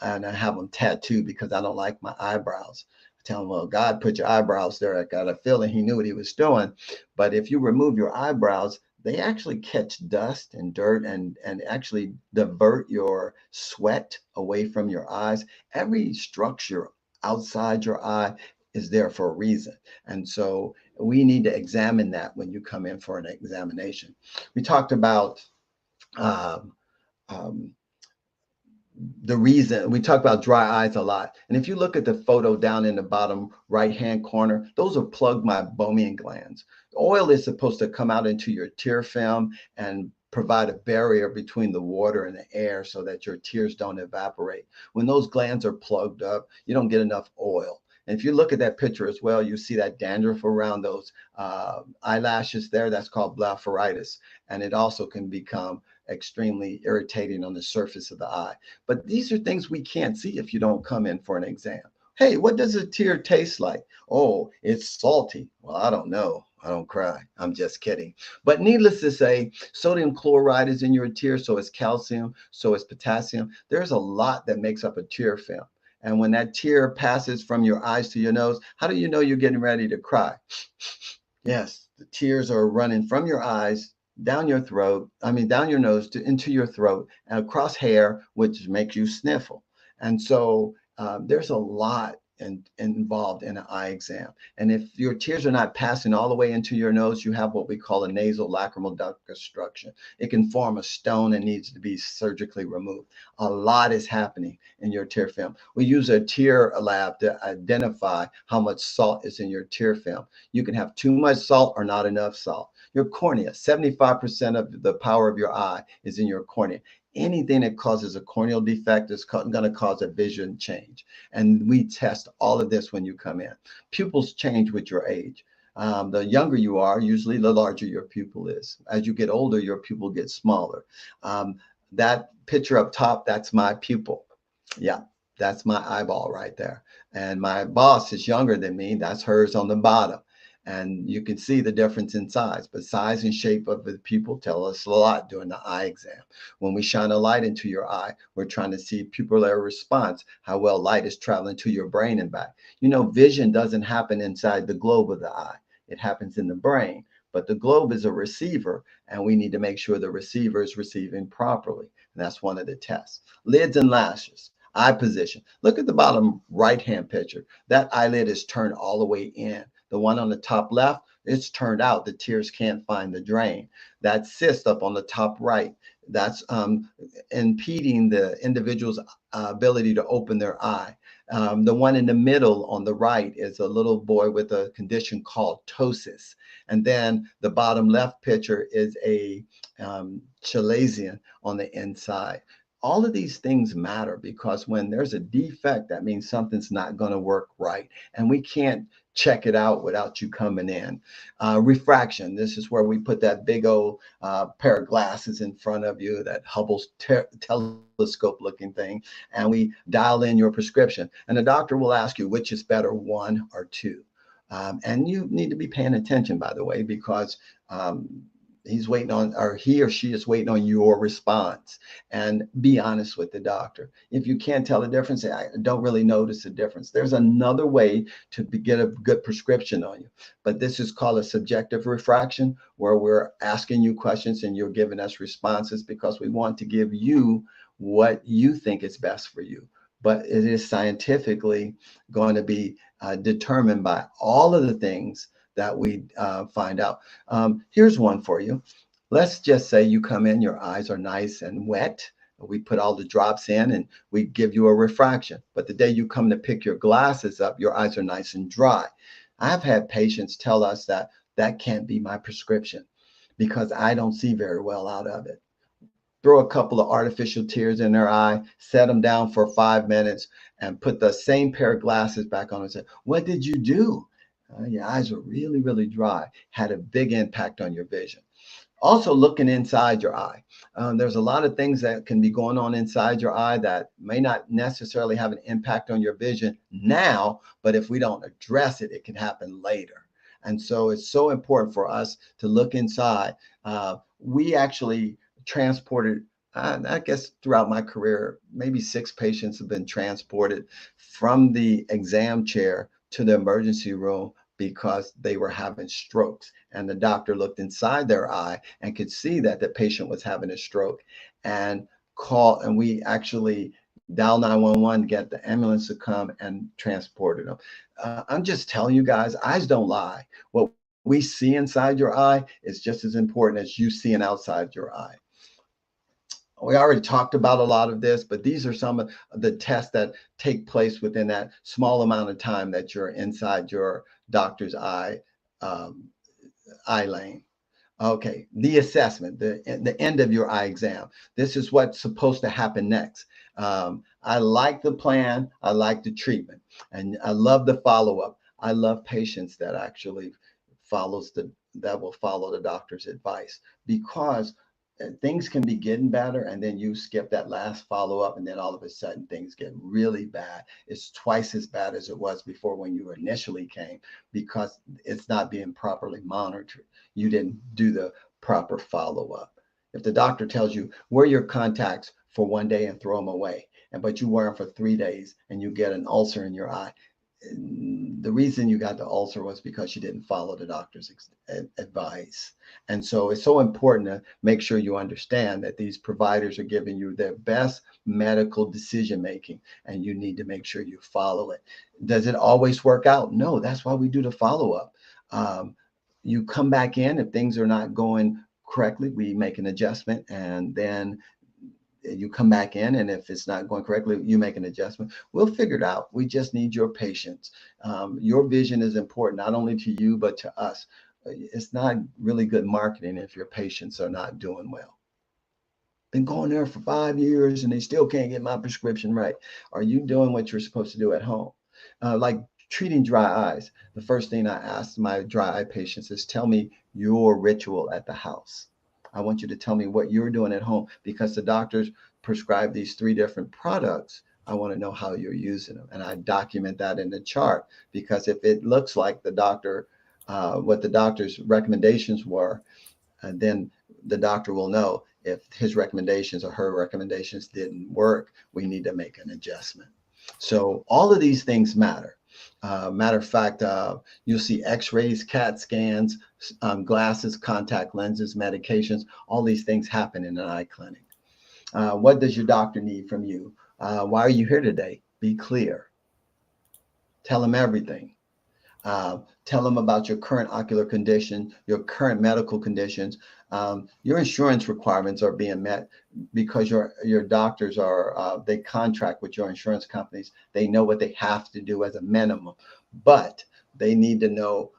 And I have them tattooed because I don't like my eyebrows. I tell him, well, God put your eyebrows there. I got a feeling he knew what he was doing. But if you remove your eyebrows, they actually catch dust and dirt and actually divert your sweat away from your eyes. Every structure outside your eye is there for a reason. And so we need to examine that when you come in for an examination. We talked about um, um, the reason we talk about dry eyes a lot. And if you look at the photo down in the bottom right-hand corner, those are plugged meibomian glands. Oil is supposed to come out into your tear film and provide a barrier between the water and the air so that your tears don't evaporate. When those glands are plugged up, you don't get enough oil. And if you look at that picture as well, you see that dandruff around those eyelashes there. That's called blepharitis. And it also can become extremely irritating on the surface of the eye. But these are things we can't see if you don't come in for an exam. Hey, what does a tear taste like? Oh, it's salty. Well, I don't know. I don't cry. I'm just kidding. But needless to say, sodium chloride is in your tear, so is calcium, so is potassium. There's a lot that makes up a tear film. And when that tear passes from your eyes to your nose, how do you know you're getting ready to cry? Yes, the tears are running from your eyes down your throat, down your nose to into your throat and across hair, which makes you sniffle. And so there's a lot involved in an eye exam. And if your tears are not passing all the way into your nose, you have what we call a nasal lacrimal duct obstruction. It can form a stone and needs to be surgically removed. A lot is happening in your tear film. We use a tear lab to identify how much salt is in your tear film. You can have too much salt or not enough salt. Your cornea, 75% of the power of your eye is in your cornea. Anything that causes a corneal defect is going to cause a vision change. And we test all of this when you come in. Pupils change with your age. The younger you are, usually the larger your pupil is. As you get older, your pupil gets smaller. That picture up top, that's my pupil. Yeah, that's my eyeball right there. And my boss is younger than me. That's hers on the bottom. And you can see the difference in size, but size and shape of the pupil tell us a lot during the eye exam. When we shine a light into your eye, we're trying to see pupillary response, how well light is traveling to your brain and back. You know, vision doesn't happen inside the globe of the eye. It happens in the brain, but the globe is a receiver, and we need to make sure the receiver is receiving properly. And that's one of the tests. Lids and lashes. Eye position. Look at the bottom right-hand picture. That eyelid is turned all the way in. The one on the top left, it's turned out. The tears can't find the drain. That cyst up on the top right, that's impeding the individual's ability to open their eye. The one in the middle on the right is a little boy with a condition called ptosis. And then the bottom left picture is a chalazion on the inside. All of these things matter because when there's a defect, that means something's not going to work right. And we can't check it out without you coming in. Refraction. This is where we put that big old pair of glasses in front of you, that Hubble's telescope looking thing, and we dial in your prescription. And the doctor will ask you which is better, one or two. And you need to be paying attention, by the way, because he's waiting on, or he or she is waiting on your response. And be honest with the doctor. If you can't tell the difference, I don't really notice the difference. There's another way to get a good prescription on you. But this is called a subjective refraction, where we're asking you questions and you're giving us responses because we want to give you what you think is best for you. But it is scientifically going to be determined by all of the things that we find out. Here's one for you. Let's just say you come in, your eyes are nice and wet. We put all the drops in and we give you a refraction. But the day you come to pick your glasses up, your eyes are nice and dry. I've had patients tell us that that can't be my prescription because I don't see very well out of it. Throw a couple of artificial tears in their eye, set them down for 5 minutes, and put the same pair of glasses back on and say, "What did you do?" Your eyes were really, really dry. Had a big impact on your vision. Also, looking inside your eye. There's a lot of things that can be going on inside your eye that may not necessarily have an impact on your vision now, but if we don't address it, it can happen later. And so it's so important for us to look inside. We actually transported, I guess throughout my career, maybe 6 patients have been transported from the exam chair to the emergency room because they were having strokes. And the doctor looked inside their eye and could see that the patient was having a stroke and and we actually dial 911 to get the ambulance to come and transported them. I'm just telling you guys, eyes don't lie. What we see inside your eye is just as important as you seeing outside your eye. We already talked about a lot of this, but these are some of the tests that take place within that small amount of time that you're inside your doctor's um, eye lane. Okay, the assessment, the end of your eye exam. This is what's supposed to happen next. I like the plan. I like the treatment, and I love the follow up. I love patients that actually that will follow the doctor's advice because things can be getting better, and then you skip that last follow up, and then all of a sudden things get really bad. It's twice as bad as it was before when you initially came because it's not being properly monitored. You didn't do the proper follow up. If the doctor tells you wear your contacts for 1 day and throw them away, and but you wear them for 3 days and you get an ulcer in your eye, the reason you got the ulcer was because you didn't follow the doctor's advice. And so it's so important to make sure you understand that these providers are giving you their best medical decision making, and you need to make sure you follow it. Does it always work out? No, that's why we do the follow up. You come back in if things are not going correctly, we make an adjustment, and then you come back in, and if it's not going correctly, you make an adjustment. We'll figure it out. We just need your patience. Your vision is important not only to you but to us. It's not really good marketing if your patients are not doing well. Been going there for 5 years and they still can't get my prescription right. Are you doing what you're supposed to do at home? Like treating dry eyes. The first thing I ask my dry eye patients is tell me your ritual at the house. I want you to tell me what you're doing at home because the doctors prescribe these 3 different products. I want to know how you're using them. And I document that in the chart because if it looks like what the doctor's recommendations were, then the doctor will know if his recommendations or her recommendations didn't work, we need to make an adjustment. So all of these things matter. Matter of fact, you'll see x-rays, CAT scans, glasses, contact lenses, medications, all these things happen in an eye clinic. What does your doctor need from you? Why are you here today? Be clear. Tell them everything. Tell them about your current ocular condition, your current medical conditions. Your insurance requirements are being met because your doctors they contract with your insurance companies. They know what they have to do as a minimum, but they need to know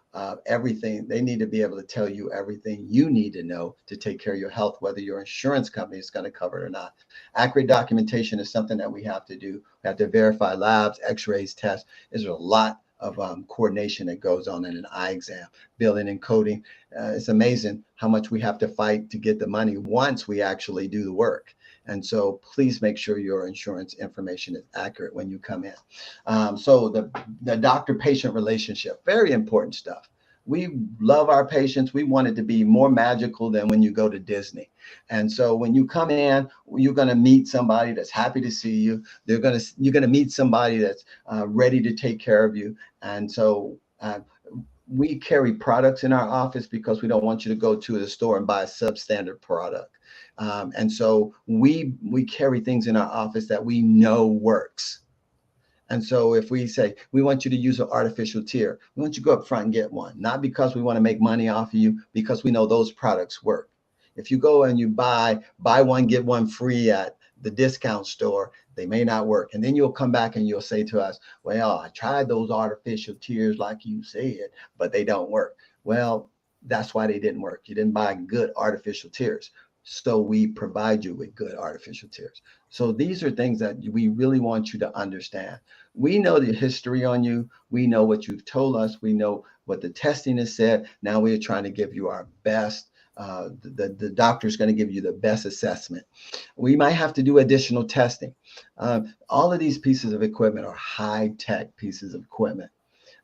everything. They need to be able to tell you everything you need to know to take care of your health, whether your insurance company is going to cover it or not. Accurate documentation is something that we have to do. We have to verify labs, x-rays, tests. There's a lot of coordination that goes on in an eye exam, billing and coding. It's amazing how much we have to fight to get the money once we actually do the work. And so please make sure your insurance information is accurate when you come in. So the doctor-patient relationship, very important stuff. We love our patients. We want it to be more magical than when you go to Disney. And so when you come in, you're going to meet somebody that's happy to see you. You're going to meet somebody that's ready to take care of you. And so we carry products in our office because we don't want you to go to the store and buy a substandard product. And so we carry things in our office that we know works. And so if we say, we want you to use an artificial tear, we want you to go up front and get one, not because we want to make money off of you, because we know those products work. If you go and you buy one, get one free at the discount store, they may not work. And then you'll come back and you'll say to us, well, I tried those artificial tears like you said, but they don't work. Well, that's why they didn't work. You didn't buy good artificial tears. So we provide you with good artificial tears. So these are things that we really want you to understand. We know the history on you. We know what you've told us. We know what the testing has said. Now we're trying to give you our best. The doctor's going to give you the best assessment. We might have to do additional testing. All of these pieces of equipment are high-tech pieces of equipment.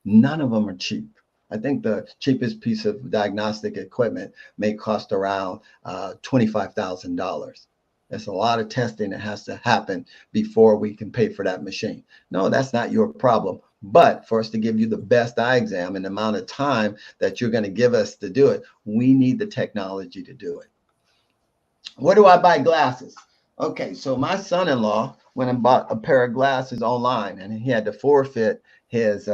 None of them are cheap. I think the cheapest piece of diagnostic equipment may cost around $25,000. There's a lot of testing that has to happen before we can pay for that machine. No, that's not your problem. But for us to give you the best eye exam in the amount of time that you're going to give us to do it, we need the technology to do it. Where do I buy glasses? Okay, so my son-in-law went and bought a pair of glasses online, and he had to forfeit his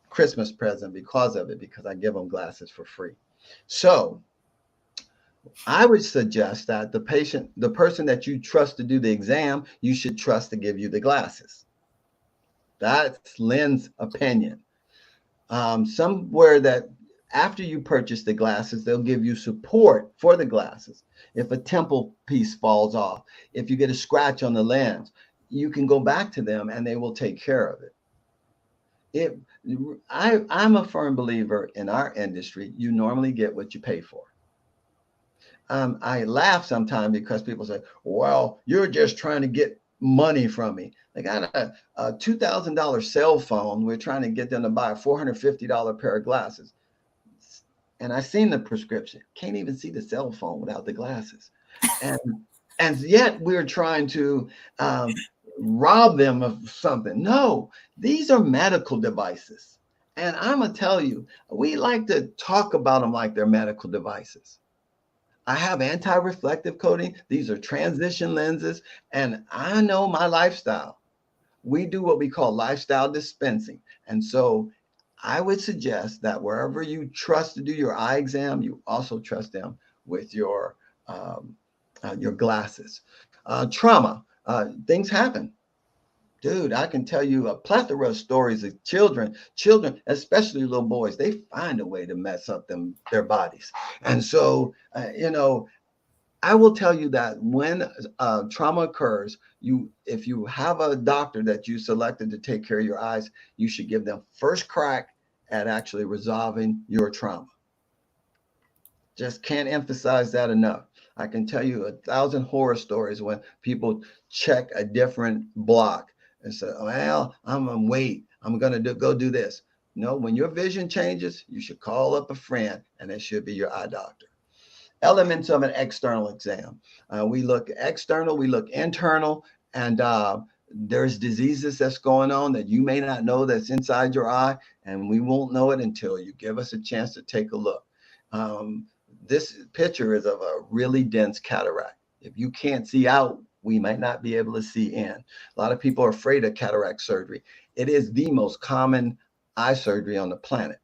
Christmas present because of it, because I give him glasses for free. So I would suggest that the person that you trust to do the exam, you should trust to give you the glasses. That's Lynn's opinion. Somewhere that after you purchase the glasses, they'll give you support for the glasses. If a temple piece falls off, if you get a scratch on the lens, you can go back to them and they will take care of it. I'm a firm believer in our industry, you normally get what you pay for. I laugh sometimes because people say, well, you're just trying to get money from me. They got a $2,000 cell phone. We're trying to get them to buy a $450 pair of glasses. And I seen the prescription. Can't even see the cell phone without the glasses. And yet we're trying to rob them of something. No, these are medical devices. And I'm going to tell you, we like to talk about them like they're medical devices. I have anti-reflective coating. These are transition lenses. And I know my lifestyle. We do what we call lifestyle dispensing. And so I would suggest that wherever you trust to do your eye exam, you also trust them with your glasses. Trauma, things happen. Dude, I can tell you a plethora of stories of children, especially little boys, they find a way to mess up their bodies. And so, I will tell you that when trauma occurs, if you have a doctor that you selected to take care of your eyes, you should give them first crack at actually resolving your trauma. Just can't emphasize that enough. I can tell you 1,000 horror stories when people check a different block and say, well, I'm gonna wait. I'm gonna go do this. No, when your vision changes, you should call up a friend, and it should be your eye doctor. Elements of an external exam. We look external, we look internal, and there's diseases that's going on that you may not know that's inside your eye, and we won't know it until you give us a chance to take a look. This picture is of a really dense cataract. If you can't see out, we might not be able to see in. A lot of people are afraid of cataract surgery. It is the most common eye surgery on the planet.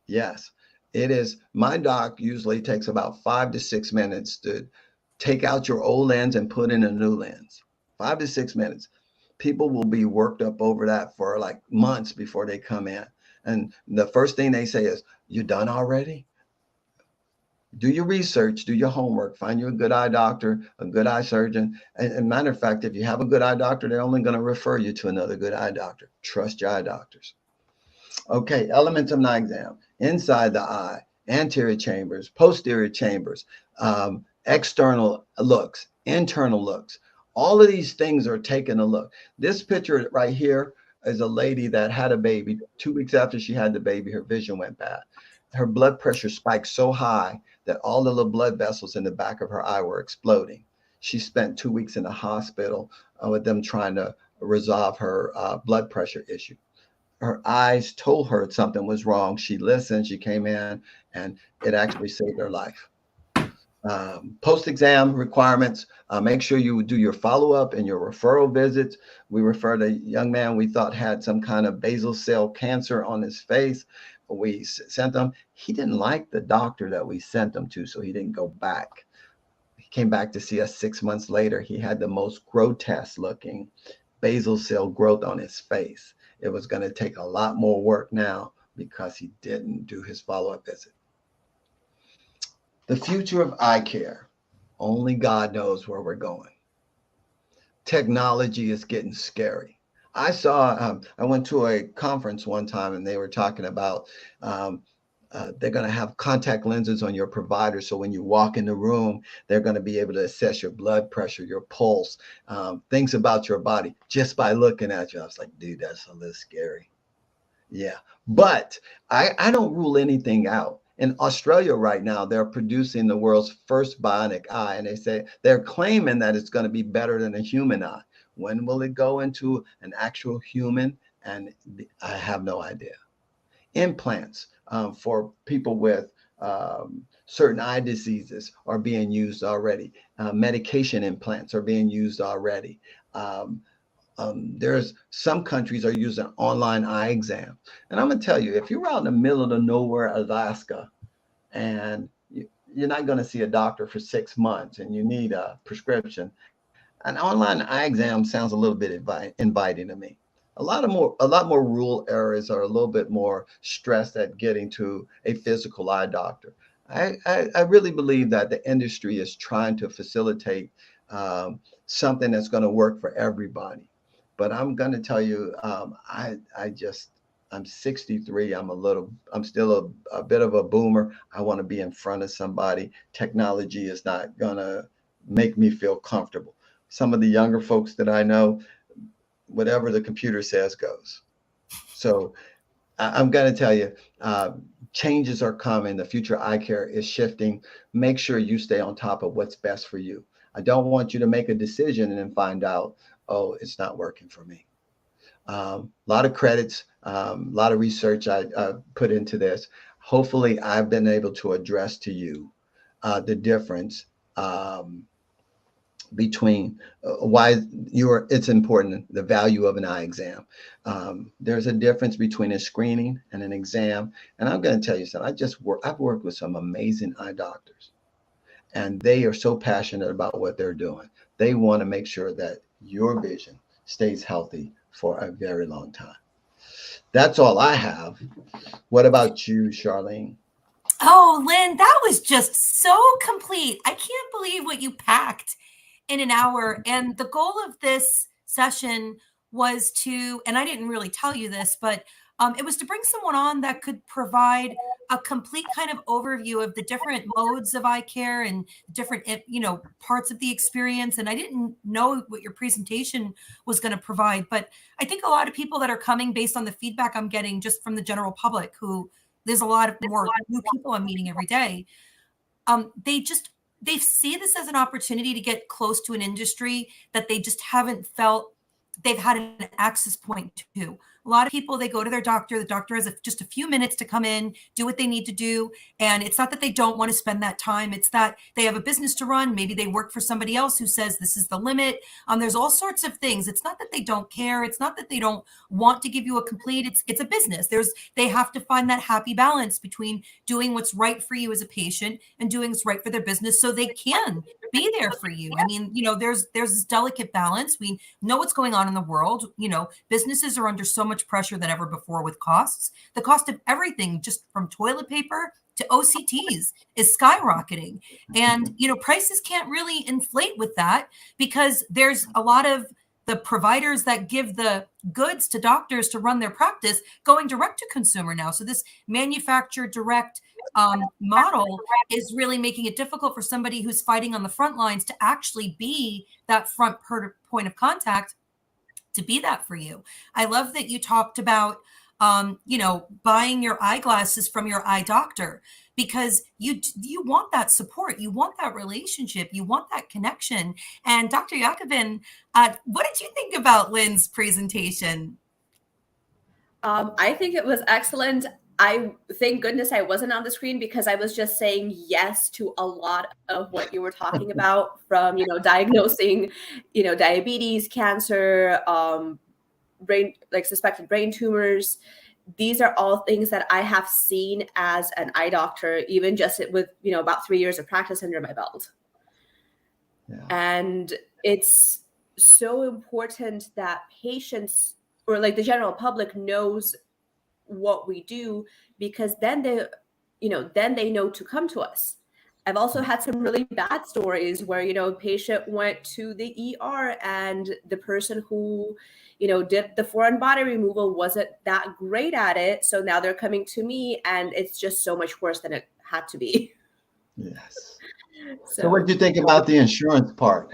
Yes, it is. My doc usually takes about 5 to 6 minutes to take out your old lens and put in a new lens. 5 to 6 minutes. People will be worked up over that for like months before they come in. And the first thing they say is, you done already? Do your research, do your homework, find you a good eye doctor, a good eye surgeon. And matter of fact, if you have a good eye doctor, they're only going to refer you to another good eye doctor. Trust your eye doctors. Okay, elements of an eye exam. Inside the eye, anterior chambers, posterior chambers, external looks, internal looks. All of these things are taking a look. This picture right here is a lady that had a baby. 2 weeks after she had the baby, her vision went bad. Her blood pressure spiked so high that all the little blood vessels in the back of her eye were exploding. She spent 2 weeks in the hospital with them trying to resolve her blood pressure issue. Her eyes told her something was wrong. She listened, she came in, and it actually saved her life. Post-exam requirements, make sure you do your follow-up and your referral visits. We referred a young man we thought had some kind of basal cell cancer on his face. we sent him, he didn't like the doctor that we sent him to, so he didn't go back. He came back to see us 6 months later. He had the most grotesque looking basal cell growth on his face. It was going to take a lot more work now because he didn't do his follow-up visit. The future of eye care, only God knows where we're going. Technology is getting scary. I went to a conference one time and they were talking about they're going to have contact lenses on your provider. So when you walk in the room, they're going to be able to assess your blood pressure, your pulse, things about your body just by looking at you. I was like, dude, that's a little scary. Yeah. But I don't rule anything out. In Australia right now, they're producing the world's first bionic eye, and they say they're claiming that it's going to be better than a human eye. When will it go into an actual human? And I have no idea. Implants for people with certain eye diseases are being used already. Medication implants are being used already. There's some countries are using online eye exam. And I'm going to tell you, if you're out in the middle of the nowhere, Alaska, and you're not going to see a doctor for 6 months and you need a prescription, an online eye exam sounds a little bit inviting to me. A lot more rural areas are a little bit more stressed at getting to a physical eye doctor. I really believe that the industry is trying to facilitate something that's going to work for everybody. But I'm going to tell you, I'm 63. I'm still a bit of a boomer. I want to be in front of somebody. Technology is not going to make me feel comfortable. Some of the younger folks that I know, whatever the computer says goes. So I'm going to tell you, changes are coming. The future eye care is shifting. Make sure you stay on top of what's best for you. I don't want you to make a decision and then find out, oh, it's not working for me. A lot of credits, a lot of research I put into this. Hopefully, I've been able to address to you the difference between why it's important, the value of an eye exam. There's a difference between a screening and an exam. And I'm going to tell you something. I've worked with some amazing eye doctors, and they are so passionate about what they're doing. They want to make sure that your vision stays healthy for a very long time. That's all I have. What about you, Charlene? Oh, Lynn, that was just so complete. I can't believe what you packed in an hour. And the goal of this session was to, and I didn't really tell you this, but it was to bring someone on that could provide a complete kind of overview of the different modes of eye care and different, parts of the experience. And I didn't know what your presentation was going to provide, but I think a lot of people that are coming based on the feedback I'm getting just from the general public, who there's a lot of more new people I'm meeting every day. They see this as an opportunity to get close to an industry that they just haven't felt they've had an access point to. A lot of people, they go to their doctor. The doctor has just a few minutes to come in, do what they need to do. And it's not that they don't want to spend that time. It's that they have a business to run. Maybe they work for somebody else who says this is the limit. There's all sorts of things. It's not that they don't care. It's not that they don't want to give you a complete. It's a business. They have to find that happy balance between doing what's right for you as a patient and doing what's right for their business so they can be there for you. I mean, there's this delicate balance. We know what's going on in the world. Businesses are under so much pressure than ever before with costs. The cost of everything, just from toilet paper to OCTs, is skyrocketing. And, prices can't really inflate with that because there's a lot of the providers that give the goods to doctors to run their practice going direct to consumer now. So this manufacturer direct model is really making it difficult for somebody who's fighting on the front lines to actually be that front point of contact, to be that for you. I love that you talked about, buying your eyeglasses from your eye doctor, because you want that support, you want that relationship, you want that connection. And Dr. Yakovin, what did you think about Lynn's presentation? I think it was excellent. I thank goodness I wasn't on the screen because I was just saying yes to a lot of what you were talking about, from diagnosing diabetes, cancer, suspected brain tumors, these are all things that I have seen as an eye doctor, even just with, about 3 years of practice under my belt. Yeah. And it's so important that patients, or like the general public, knows what we do, because then they know to come to us. I've also had some really bad stories where, a patient went to the ER and the person who, did the foreign body removal wasn't that great at it. So now they're coming to me and it's just so much worse than it had to be. Yes. So what do you think about the insurance part?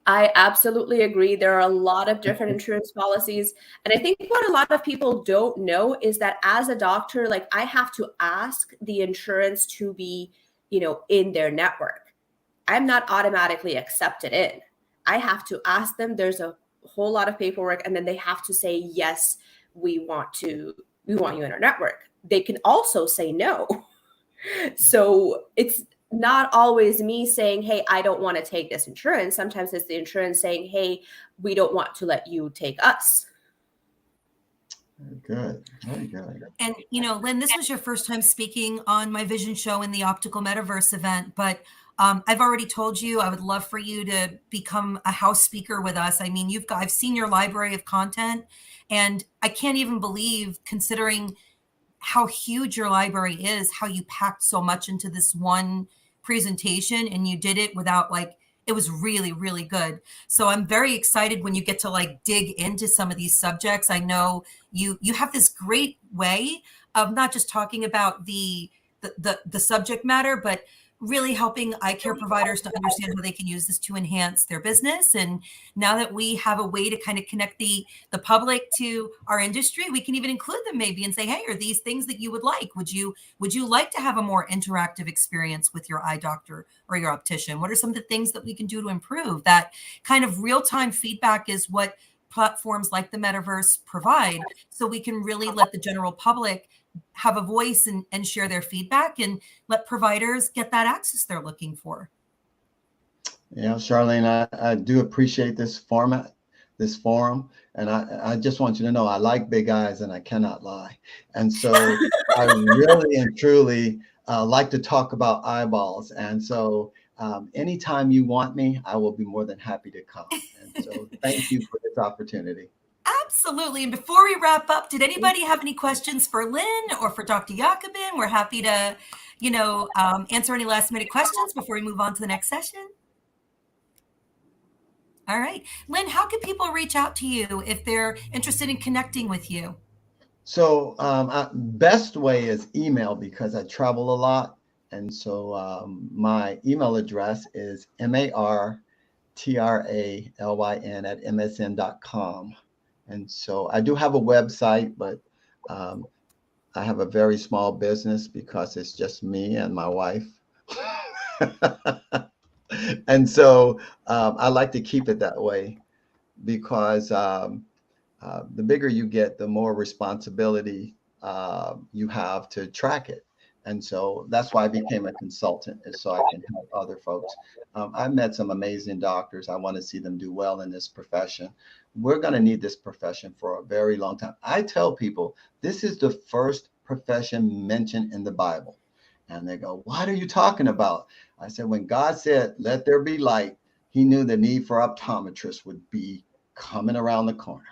I absolutely agree. There are a lot of different insurance policies. And I think what a lot of people don't know is that as a doctor, like, I have to ask the insurance to be, in their network. I'm not automatically accepted in. I have to ask them. There's a whole lot of paperwork, and then they have to say, yes, we want you in our network. They can also say no. So it's not always me saying, hey, I don't want to take this insurance. Sometimes it's the insurance saying, hey, we don't want to let you take us. Very good. Very good. And, Lynn, this was your first time speaking on my vision show in the Optical Metaverse event, but I've already told you I would love for you to become a house speaker with us. I mean, I've seen your library of content, and I can't even believe, considering how huge your library is, how you packed so much into this one presentation, and you did it without, like, it was really, really good. So I'm very excited when you get to, like, dig into some of these subjects. I know you have this great way of not just talking about the subject matter, but really helping eye care providers to understand how they can use this to enhance their business. And now that we have a way to kind of connect the public to our industry, we can even include them maybe and say, hey, are these things that you would like? Would you like to have a more interactive experience with your eye doctor or your optician? What are some of the things that we can do to improve? That kind of real-time feedback is what platforms like the Metaverse provide, so we can really let the general public have a voice and share their feedback, and let providers get that access they're looking for. Yeah, Charlene, I do appreciate this format, this forum. And I just want you to know, I like big eyes and I cannot lie. And so I really and truly like to talk about eyeballs. And so anytime you want me, I will be more than happy to come. And so thank you for this opportunity. Absolutely. And before we wrap up, did anybody have any questions for Lynn or for Dr. Jacobin? We're happy to, answer any last minute questions before we move on to the next session. All right. Lynn, how can people reach out to you if they're interested in connecting with you? So best way is email, because I travel a lot. And so my email address is martralyn@msn.com. And so I do have a website, but I have a very small business because it's just me and my wife. And so I like to keep it that way, because the bigger you get, the more responsibility you have to track it. And so that's why I became a consultant, is so I can help other folks. I've met some amazing doctors. I want to see them do well in this profession. We're going to need this profession for a very long time. I tell people this is the first profession mentioned in the Bible. And they go, what are you talking about? I said, when God said, let there be light, he knew the need for optometrists would be coming around the corner.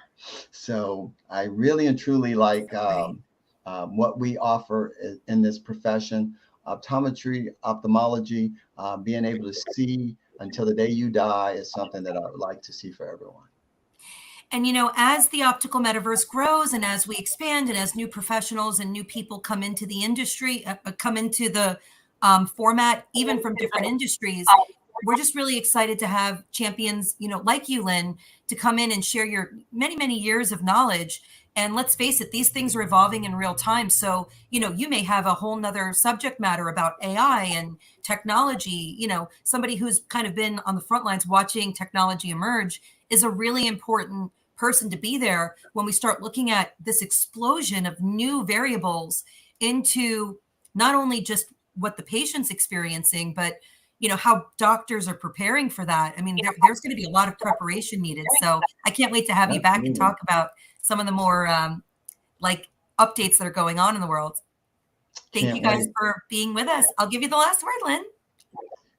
So I really and truly like what we offer in this profession. Optometry, ophthalmology, being able to see until the day you die is something that I would like to see for everyone. And, as the optical metaverse grows, and as we expand, and as new professionals and new people come into the industry, come into the format, even from different industries, we're just really excited to have champions, like you, Lynn, to come in and share your many, many years of knowledge. And let's face it, these things are evolving in real time. So, you may have a whole nother subject matter about AI and technology. Somebody who's kind of been on the front lines watching technology emerge is a really important person to be there when we start looking at this explosion of new variables into not only just what the patient's experiencing, but how doctors are preparing for that. I mean, there's going to be a lot of preparation needed. So I can't wait to have you back and talk about some of the more like updates that are going on in the world. Thank you Can't guys wait. for being with us. I'll give you the last word, Lynn.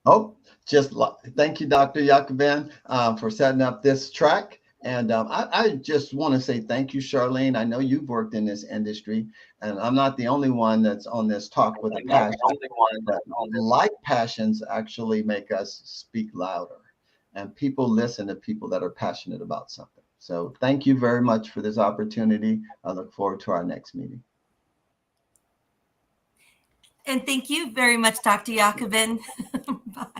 Oh, thank you, Dr. Jacobin, for setting up this track. And I just want to say thank you, Charlene. I know you've worked in this industry, and I'm not the only one that's on this talk with a passion. But like passions actually make us speak louder, and people listen to people that are passionate about something. So thank you very much for this opportunity. I look forward to our next meeting. And thank you very much, Dr. Jacobin. Bye.